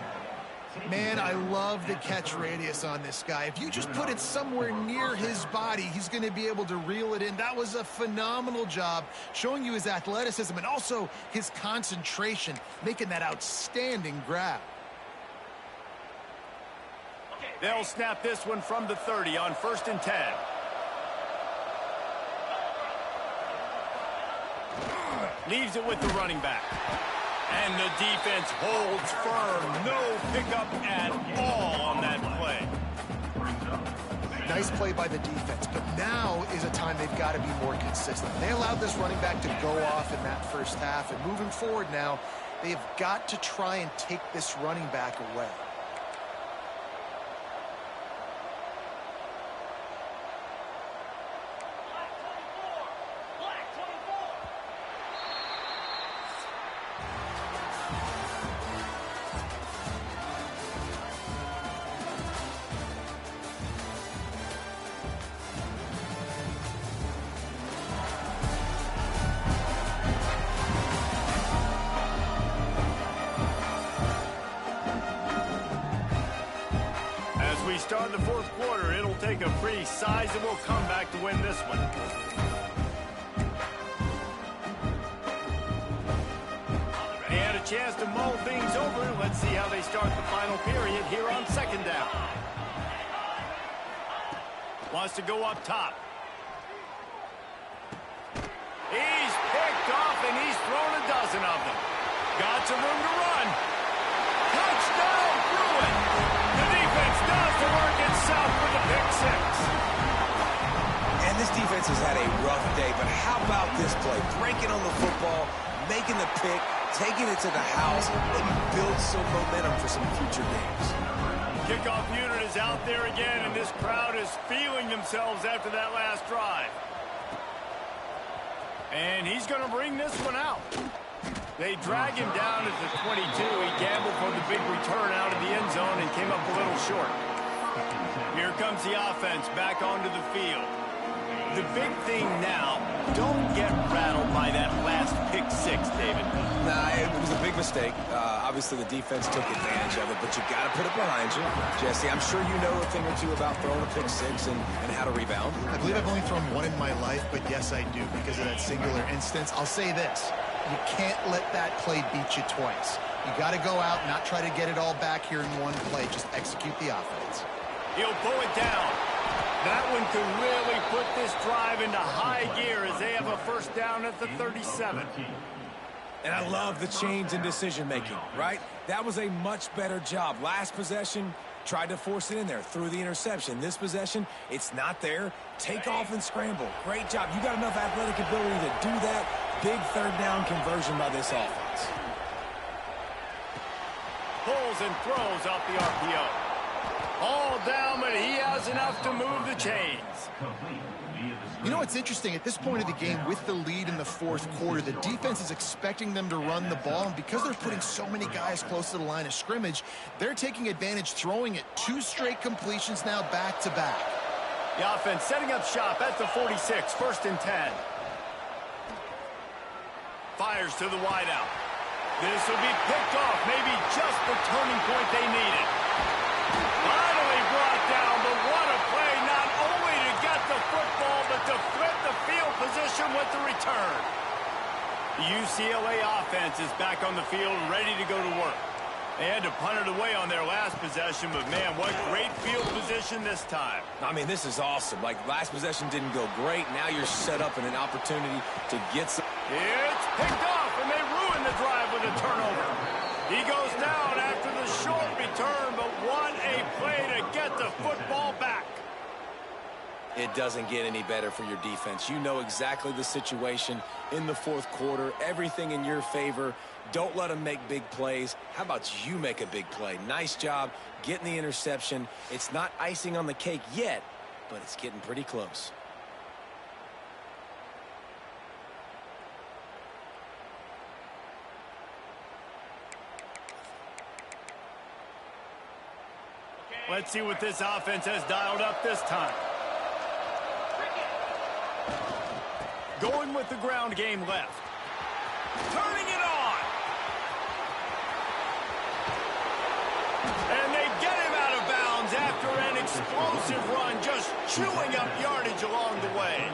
Man, I love the catch radius on this guy. If you just put it somewhere near his body, he's going to be able to reel it in. That was a phenomenal job, showing you his athleticism and also his concentration, making that outstanding grab. They'll snap this one from the 30 on 1st and 10. Leaves it with the running back. And the defense holds firm. No pickup at all on that play. Nice play by the defense, but now is a time they've got to be more consistent. They allowed this running back to go off in that first half, and moving forward now, they've got to try and take this running back away. Start the 4th quarter, it'll take a pretty sizable comeback to win this one. They had a chance to mull things over. Let's see how they start the final period here on 2nd down. Wants to go up top. He's picked off and he's thrown a dozen of them. Got some room to run. Touchdown, Bruin! The defense does the work itself with the pick 6. And this defense has had a rough day, but how about this play? Breaking on the football, making the pick, taking it to the house, maybe build some momentum for some future games. Kickoff unit is out there again, and this crowd is feeling themselves after that last drive. And he's going to bring this one out. They drag him down at the 22. He gambled for the big return out of the end zone and came up a little short. Here comes the offense back onto the field. The big thing now, don't get rattled by that last pick 6, David. Nah, it was a big mistake. Obviously, the defense took advantage of it, but you got to put it behind you. Jesse, I'm sure you know a thing or two about throwing a pick 6 and how to rebound. I believe I've only thrown one in my life, but yes, I do because of that singular instance. I'll say this. You can't let that play beat you twice. You got to go out, not try to get it all back here in one play. Just execute the offense. He'll pull it down. That one could really put this drive into high gear as they have a 1st down at the 37. And I love the change in decision-making, right? That was a much better job. Last possession, tried to force it in there, threw the interception. This possession, it's not there. Take off and scramble. Great job. You got enough athletic ability to do that. Big 3rd down conversion by this offense. Pulls and throws off the RPO. All down, but he has enough to move the chains. You know, it's interesting. At this point of the game, with the lead in the fourth quarter, the defense is expecting them to run the ball, and because they're putting so many guys close to the line of scrimmage, they're taking advantage, throwing it 2 straight completions now back-to-back. The offense setting up shop at the 46, 1st and 10. Fires to the wideout. This will be picked off, maybe just the turning point they needed. Finally brought down, but what a play, not only to get the football, but to flip the field position with the return. The UCLA offense is back on the field, ready to go to work. They had to punt it away on their last possession, but man, what great field position this time. I mean, this is awesome. Like, last possession didn't go great. Now you're set up in an opportunity to get some. It's picked off, and they ruin the drive with a turnover. He goes down after the short return, but what a play to get the football back. It doesn't get any better for your defense. You know exactly the situation in the fourth quarter, everything in your favor. Don't let them make big plays. How about you make a big play? Nice job getting the interception. It's not icing on the cake yet, but it's getting pretty close. Let's see what this offense has dialed up this time. Going with the ground game left. Turning it on. And they get him out of bounds after an explosive run, just chewing up yardage along the way.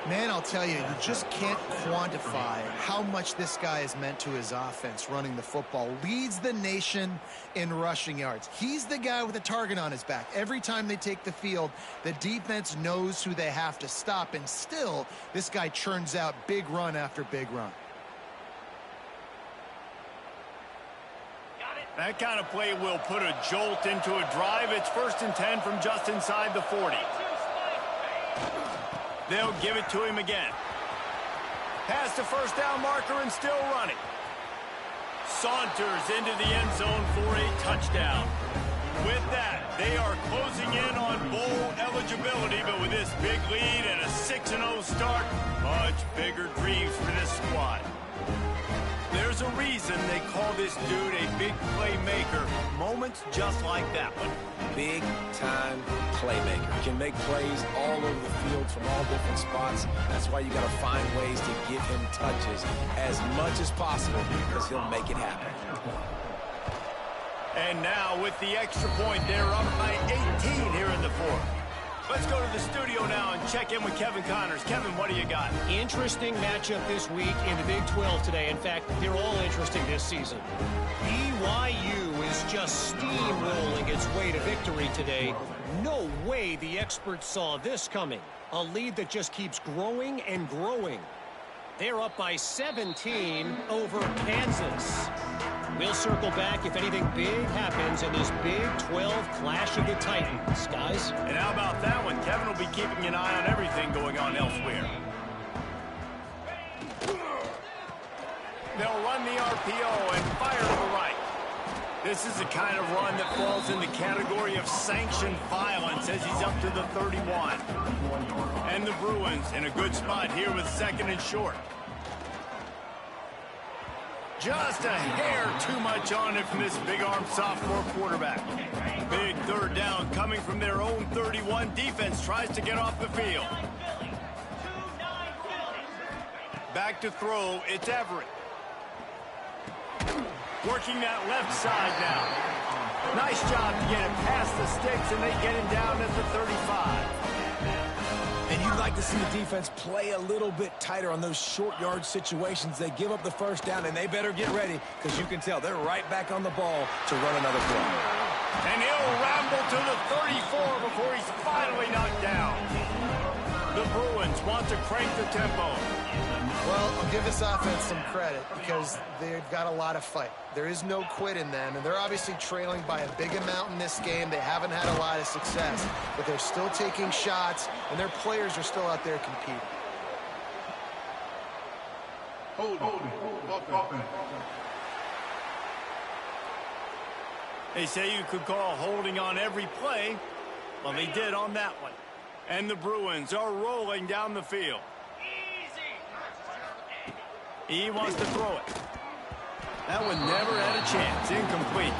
Man, I'll tell you, you just can't quantify how much this guy has meant to his offense running the football. Leads the nation in rushing yards. He's the guy with a target on his back. Every time they take the field, the defense knows who they have to stop, and still, this guy churns out big run after big run. That kind of play will put a jolt into a drive. It's 1st and 10 from just inside the 40. They'll give it to him again. Past the first down marker and still running. Saunters into the end zone for a touchdown. With that, they are closing in on bowl eligibility, but with this big lead and a 6-0 start, much bigger dreams for this squad. There's a reason they call this dude a big playmaker. Moments just like that one. Big-time playmaker. Can make plays all over the field from all different spots. That's why you got to find ways to give him touches as much as possible because he'll make it happen. And now with the extra point, they're up by 18 here in the fourth. Let's go to the studio now and check in with Kevin Connors. Kevin, what do you got? Interesting matchup this week in the Big 12 today. In fact, they're all interesting this season. BYU is just steamrolling its way to victory today. No way the experts saw this coming. A lead that just keeps growing and growing. They're up by 17 over Kansas. We'll circle back if anything big happens in this Big 12 Clash of the Titans, guys. And how about that one? Kevin will be keeping an eye on everything going on elsewhere. They'll run the RPO and fire to the right. This is the kind of run that falls in the category of sanctioned violence as he's up to the 31. And the Bruins in a good spot here with 2nd and short. Just a hair too much on it from this big-armed sophomore quarterback. Big 3rd down coming from their own 31. Defense tries to get off the field. Back to throw, it's Everett. Working that left side now. Nice job to get it past the sticks, and they get him down at the 35. And you'd like to see the defense play a little bit tighter on those short yard situations. They give up the 1st down, and they better get ready because you can tell they're right back on the ball to run another play. And he'll ramble to the 34 before he's finally knocked down. The Bruins want to crank the tempo. Well, I'll give this offense some credit because they've got a lot of fight. There is no quit in them, and they're obviously trailing by a big amount in this game. They haven't had a lot of success, but they're still taking shots, and their players are still out there competing. Hold. They say you could call holding on every play. Well, they did on that one. And the Bruins are rolling down the field. He wants to throw it. That one never had a chance. Incomplete.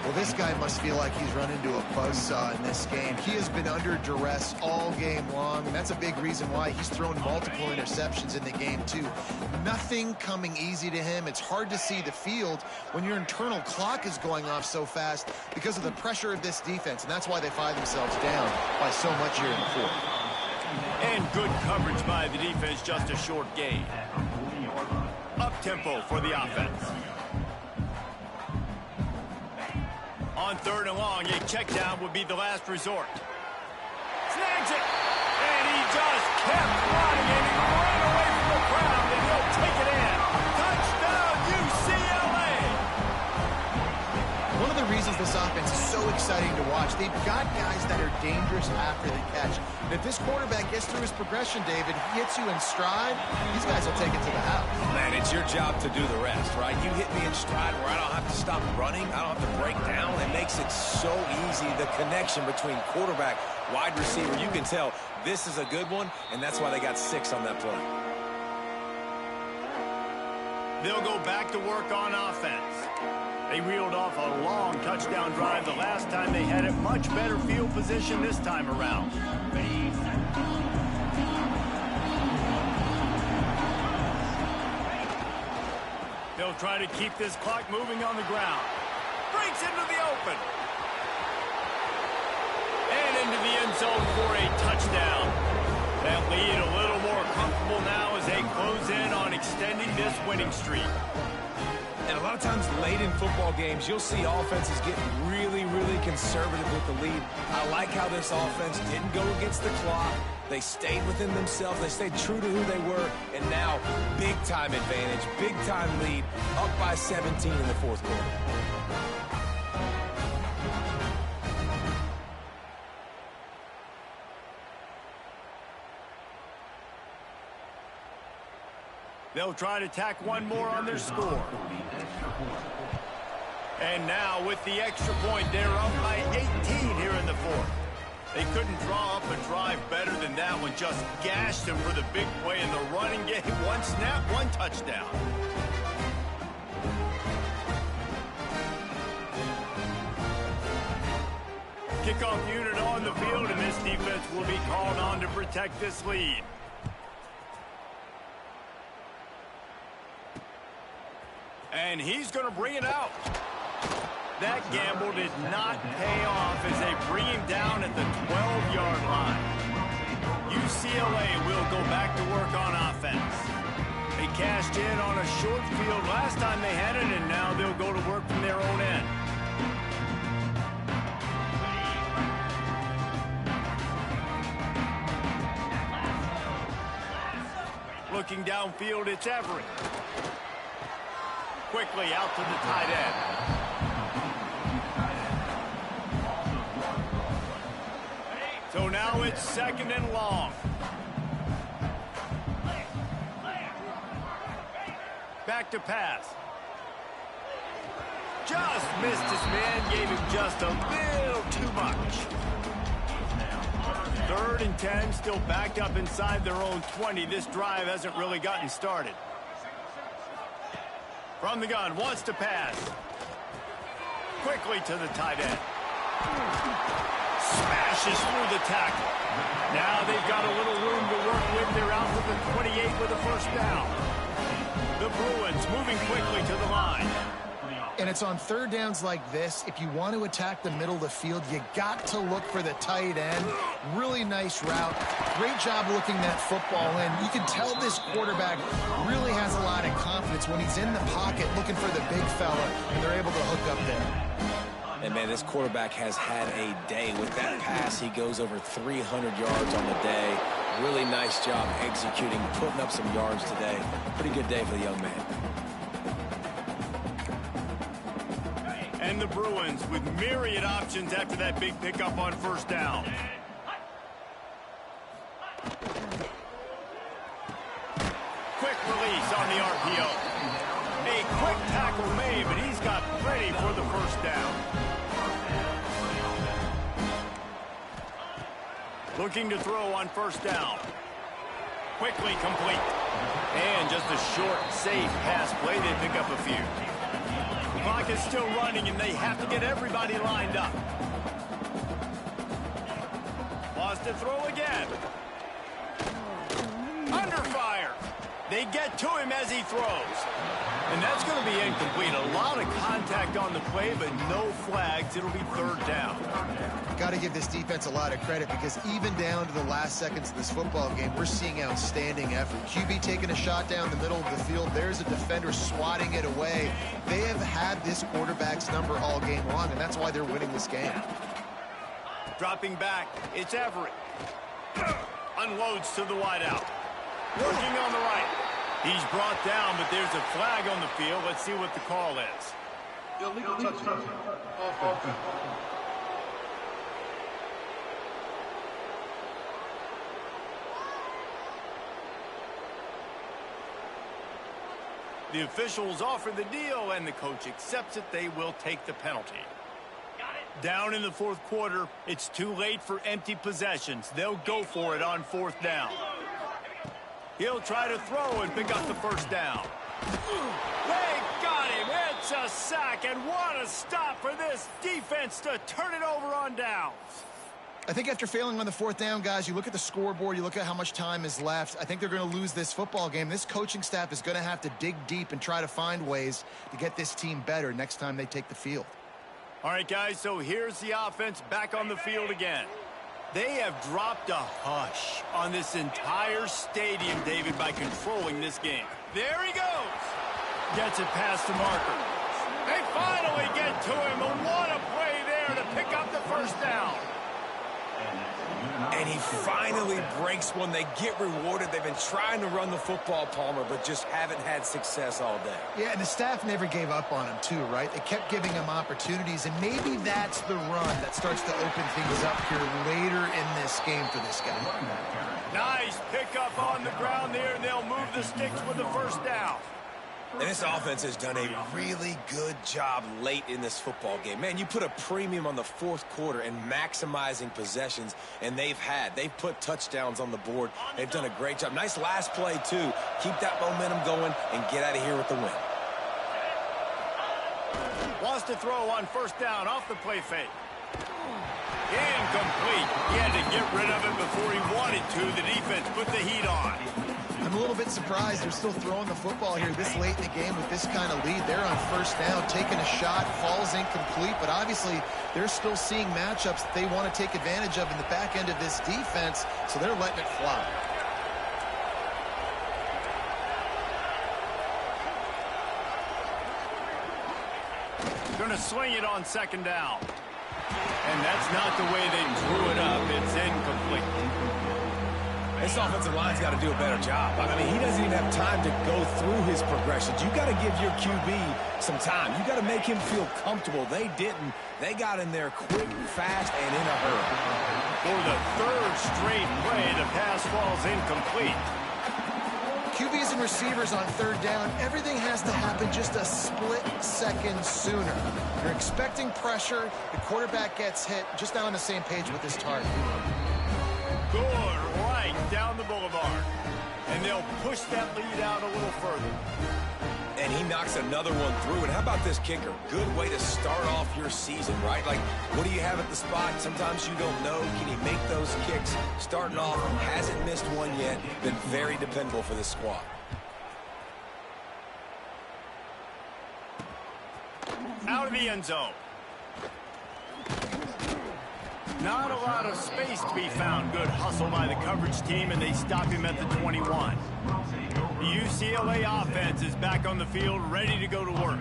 Well, this guy must feel like he's run into a buzzsaw in this game. He has been under duress all game long, and that's a big reason why he's thrown multiple interceptions in the game, too. Nothing coming easy to him. It's hard to see the field when your internal clock is going off so fast because of the pressure of this defense, and that's why they find themselves down by so much here in the fourth. And good coverage by the defense, just a short gain. Up-tempo for the offense. On 3rd and long, a check down would be the last resort. Snags it! And he just kept running, and he ran away from the crowd, and he'll take it in. Touchdown, UCLA! One of the reasons this offense is so exciting to watch, they've got guys that are dangerous after the catch. And if this quarterback gets through his progression, David, he hits you in stride, these guys will take it to the house. Man, it's your job to do the rest, right? You hit me in stride where I don't have to stop running. I don't have to break down. It makes it so easy, the connection between quarterback, wide receiver. You can tell this is a good one, and that's why they got 6 on that play. They'll go back to work on offense. They reeled off a long touchdown drive the last time they had it. Much better field position this time around. They'll try to keep this clock moving on the ground. Breaks into the open. And into the end zone for a touchdown. That lead a little more comfortable now as they close in on extending this winning streak. And a lot of times late in football games, you'll see offenses get really, really conservative with the lead. I like how this offense didn't go against the clock. They stayed within themselves. They stayed true to who they were. And now, big-time advantage, big-time lead, up by 17 in the 4th quarter. They'll try to tack one more on their score. And now with the extra point, they're up by 18 here in the 4th. They couldn't draw up a drive better than that one. Just gashed them for the big play in the running game. One snap, one touchdown. Kickoff unit on the field, and this defense will be called on to protect this lead. And he's going to bring it out. That gamble did not pay off as they bring him down at the 12-yard line. UCLA will go back to work on offense. They cashed in on a short field last time they had it, and now they'll go to work from their own end. Looking downfield, it's Everett. Quickly out to the tight end. So now it's 2nd and long. Back to pass. Just missed his man, gave him just a little too much. 3rd and 10, still backed up inside their own 20. This drive hasn't really gotten started. From the gun, wants to pass. Quickly to the tight end. Smashes through the tackle. Now they've got a little room to work with. They're out to the 28 with a 1st down. The Bruins moving quickly to the line. And it's on 3rd downs like this. If you want to attack the middle of the field, you got to look for the tight end. Really nice route. Great job looking that football in. You can tell this quarterback really has a lot of confidence when he's in the pocket looking for the big fella, and they're able to hook up there. And, man, this quarterback has had a day. With that pass, he goes over 300 yards on the day. Really nice job executing, putting up some yards today. Pretty good day for the young man. And the Bruins with myriad options after that big pickup on 1st down. Quick release on the RPO. A Quick tackle made, but he's got plenty for the first down. Looking to throw on first down. Quickly complete. And just a short, safe pass play. They pick up a few. The clock is still running, and they have to get everybody lined up. Wants to throw again. Under fire. They get to him as he throws. And that's going to be incomplete. A lot of contact on the play, but no flags. It'll be third down. Got to give this defense a lot of credit because even down to the last seconds of this football game, we're seeing outstanding effort. QB taking a shot down the middle of the field. There's a defender swatting it away. They have had this quarterback's number all game long, and that's why they're winning this game. Dropping back, it's Everett. Unloads to the wideout. Working on the right. He's brought down, but there's a flag on the field. Let's see what the call is. Illegal touching. Offense. The officials offer the deal, and the coach accepts it. They will take the penalty. Down in the fourth quarter, it's too late for empty possessions. They'll go for it on fourth down. He'll try to throw and pick up the first down. They got him. It's a sack, and what a stop for this defense to turn it over on downs. I think after failing on the fourth down, guys, you look at the scoreboard, you look at how much time is left. I think they're going to lose this football game. This coaching staff is going to have to dig deep and try to find ways to get this team better next time they take the field. All right, guys, so here's the offense back on the field again. They have dropped a hush on this entire stadium, David, by controlling this game. There he goes. Gets it past the marker. They finally get to him, and what a play there to pick up the first down. And he finally breaks one. They get rewarded. They've been trying to run the football, Palmer, but just haven't had success all day. Yeah, and the staff never gave up on him, too, right? They kept giving him opportunities, and maybe that's the run that starts to open things up here later in this game for this guy. Nice pickup on the ground there, and they'll move the sticks with the first down. And this offense has done a really good job late in this football game. Man, you put a premium on the fourth quarter and maximizing possessions, and they've put touchdowns on the board. They've done a great job. Nice last play, too. Keep that momentum going and get out of here with the win. Wants to throw on first down off the play fake. Incomplete. He had to get rid of it before he wanted to. The defense put the heat on. I'm a little bit surprised they're still throwing the football here this late in the game with this kind of lead. They're on first down, taking a shot, falls incomplete, but obviously they're still seeing matchups that they want to take advantage of in the back end of this defense, so they're letting it fly. Going to swing it on second down. And that's not the way they drew it up. It's incomplete. This offensive line's got to do a better job. I mean, he doesn't even have time to go through his progressions. You got to give your QB some time. You got to make him feel comfortable. They didn't. They got in there quick, fast, and in a hurry. For the third straight play, the pass falls incomplete. QBs and receivers on third down, everything has to happen just a split second sooner. You're expecting pressure, the quarterback gets hit, just not on the same page with his target. Good right down the boulevard. And they'll push that lead out a little further. And he knocks another one through. And how about this kicker? Good way to start off your season, right? Like, what do you have at the spot? Sometimes you don't know. Can he make those kicks? Starting off, hasn't missed one yet. Been very dependable for this squad. Out of the end zone. Not a lot of space to be found. Good hustle by the coverage team, and they stop him at the 21. The UCLA offense is back on the field, ready to go to work.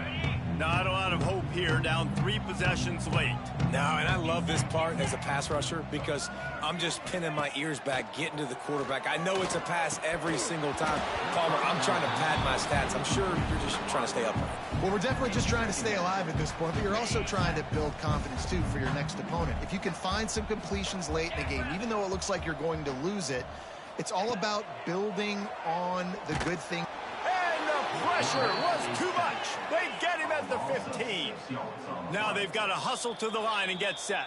Not a lot of hope here, down 3 possessions late. No, and I love this part as a pass rusher because I'm just pinning my ears back, getting to the quarterback. I know it's a pass every single time. Palmer, I'm trying to pad my stats. I'm sure you're just trying to stay upright. Well, we're definitely just trying to stay alive at this point, but you're also trying to build confidence, too, for your next opponent. If you can find some completions late in the game, even though it looks like you're going to lose it, it's all about building on the good thing. And the pressure was too much. They get him at the 15. Now they've got to hustle to the line and get set.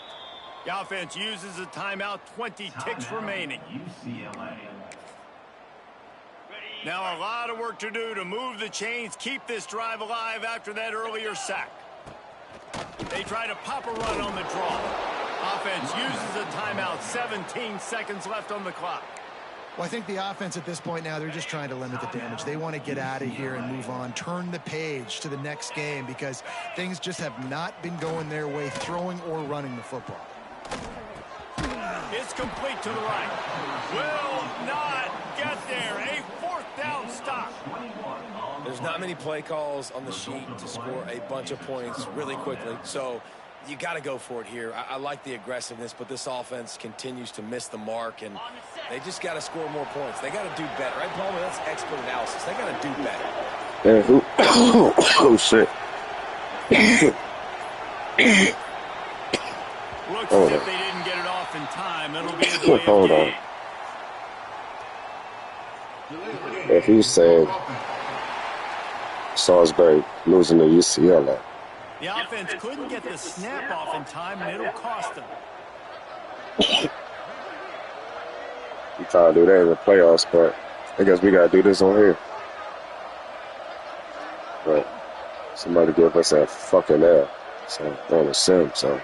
The offense uses a timeout, 20 ticks remaining. UCLA. Now a lot of work to do to move the chains, keep this drive alive after that earlier sack. They try to pop a run on the draw. Offense uses a timeout, 17 seconds left on the clock. Well, I think the offense at this point now, they're just trying to limit the damage. They want to get out of here and move on, turn the page to the next game because things just have not been going their way, throwing or running the football. It's complete to the right. Will not get there. A fourth down stop. There's not many play calls on the sheet to score a bunch of points really quickly, so you got to go for it here. I like the aggressiveness, but this offense continues to miss the mark, and they just got to score more points. They got to do better. Right, Palmer? That's expert analysis. They got to do better. Yeah, who? Oh, shit. Looks as if they didn't get it off in time. It'll be a delay of Hold game. on. If you said Salisbury losing to UCLA. The offense couldn't get the snap off in time, and it'll cost them. You trying to do that in the playoffs, but I guess we got to do this on here. But somebody give us that fucking L. So, on the sim. So,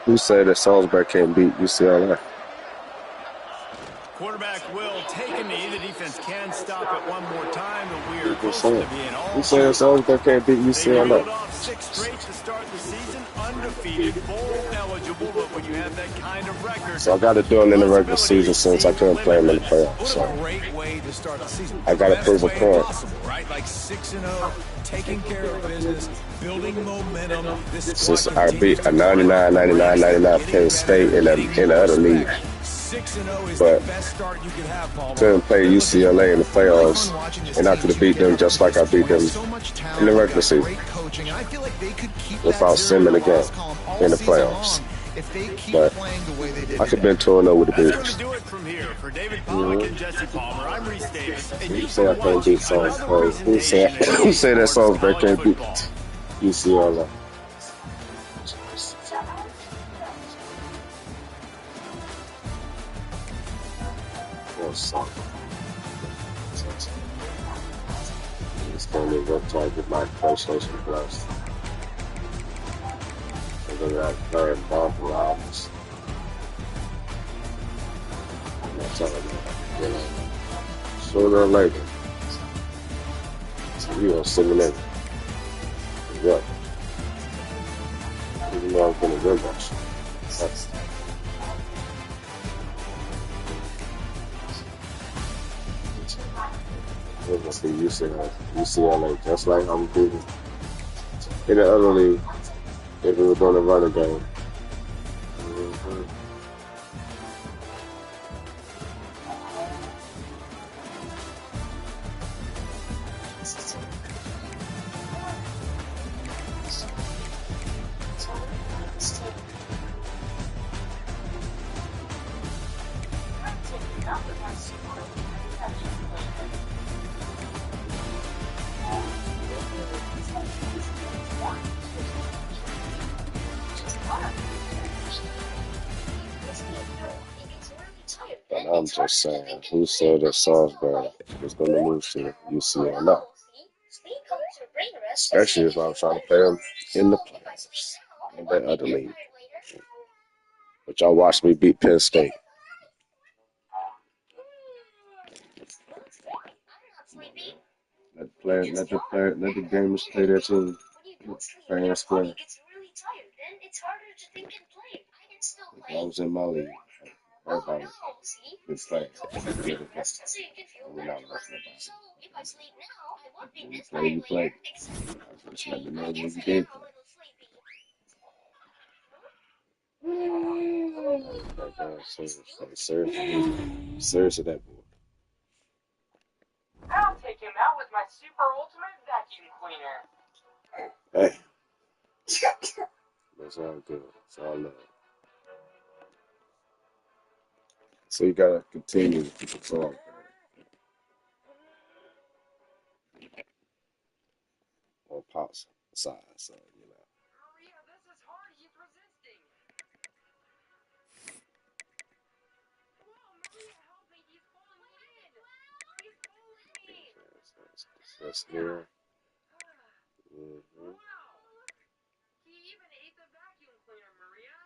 who said that Salisbury can't beat UCLA? Quarterback will take a knee. The defense can stop it one more time, but we are close saying? to being all Who said that Salisbury can't beat They UCLA? rolled off 6 straight to start the season, undefeated, bowl eligible, but when you have that kind of record, So I got to do it in the regular season since I couldn't play him in the playoffs. What So a great way to start the season. I got to prove a Best way point. possible, right? Like 6-0, taking care of business, building momentum. This Since squad I beat a 99 Penn State in the other league. 6-0 is But the best start you could have, Paul. couldn't play UCLA in the playoffs, and I could have beat them just like I beat them in the regular season without simming again in the playoffs. But I could have been 2-0 with the that's going Beavers. to do it from here. For David Pollack and Jesse Palmer, I'm Reese Davis. And Who you've said I been can't watching beat Salisbury? another Who said presentation that Salisbury of college can't beat football. UCLA? Or something. It's going to work trying to get my PlayStation Plus. And then I play in Marvel Albums. I'm not telling you, sooner or later, you gonna send me in. What? Even though I'm gonna win that shit. That's it must be UCLA, just like I'm beating in the other league if we were doing a running game. Mm-hmm. But I'm just saying, who said that Salisbury was going to lose to UCLA? Especially if I was trying to play them in the playoffs in that other league. But y'all watched me beat Penn State. Let the gamers play their team. Fans play. If I was in my league, everybody would play. We're not listening about it. When you play, you play. Just let me know when you did play. Seriously, that boy. I'll take him out with my super ultimate vacuum cleaner. Hey. That's all good. That's all love. So you gotta continue to keep it going. Pop's side, so you know. Maria, this is hard. He's resisting. Whoa, Maria, help me. He's pulling me in. He's pulling me. That's here. Mm-hmm. Wow. He even ate the vacuum cleaner, Maria.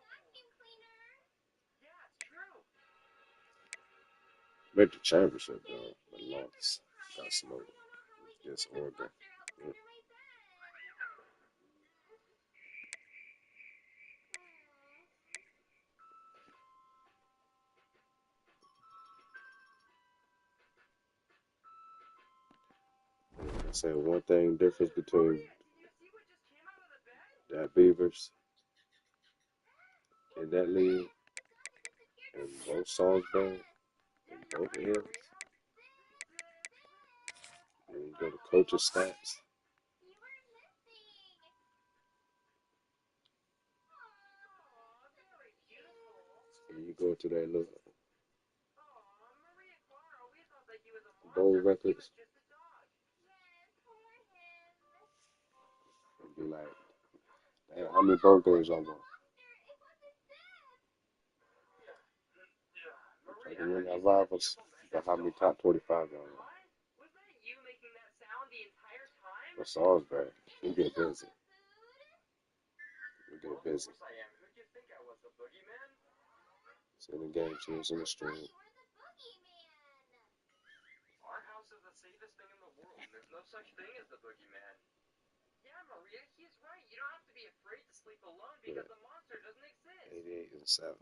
Vacuum cleaner. Yeah, it's true. Make the championship though, but lost. Got smoked against Oregon. Mm. I say one thing difference between that Beavers in that league and both Salisbury and both Hills. And you go to coach's stats. And you go to that little bowl records and be like, damn, how many bowl games I won? I can win our rivals, but how many top 25 I won? Was that you making that sound the entire time? For Salisbury, we get busy. We get busy. I am. Who'd you think I was, the boogeyman? Sending game cheers in the stream. Our house is the safest thing in the world. There's no such thing as the boogeyman. Yeah, Maria, he's right. You don't have to be afraid to sleep alone because the monster doesn't exist. 88 and 7.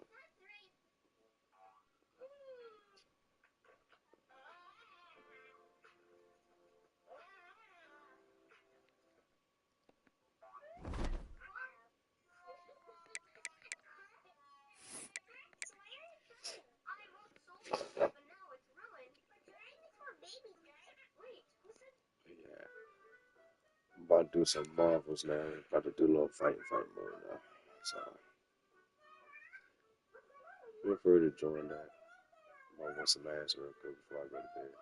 Yeah. I'm about to do some marvels now. About to do a little fight mode now. So feel free to join that. I'm gonna want some ass real quick before I go to bed.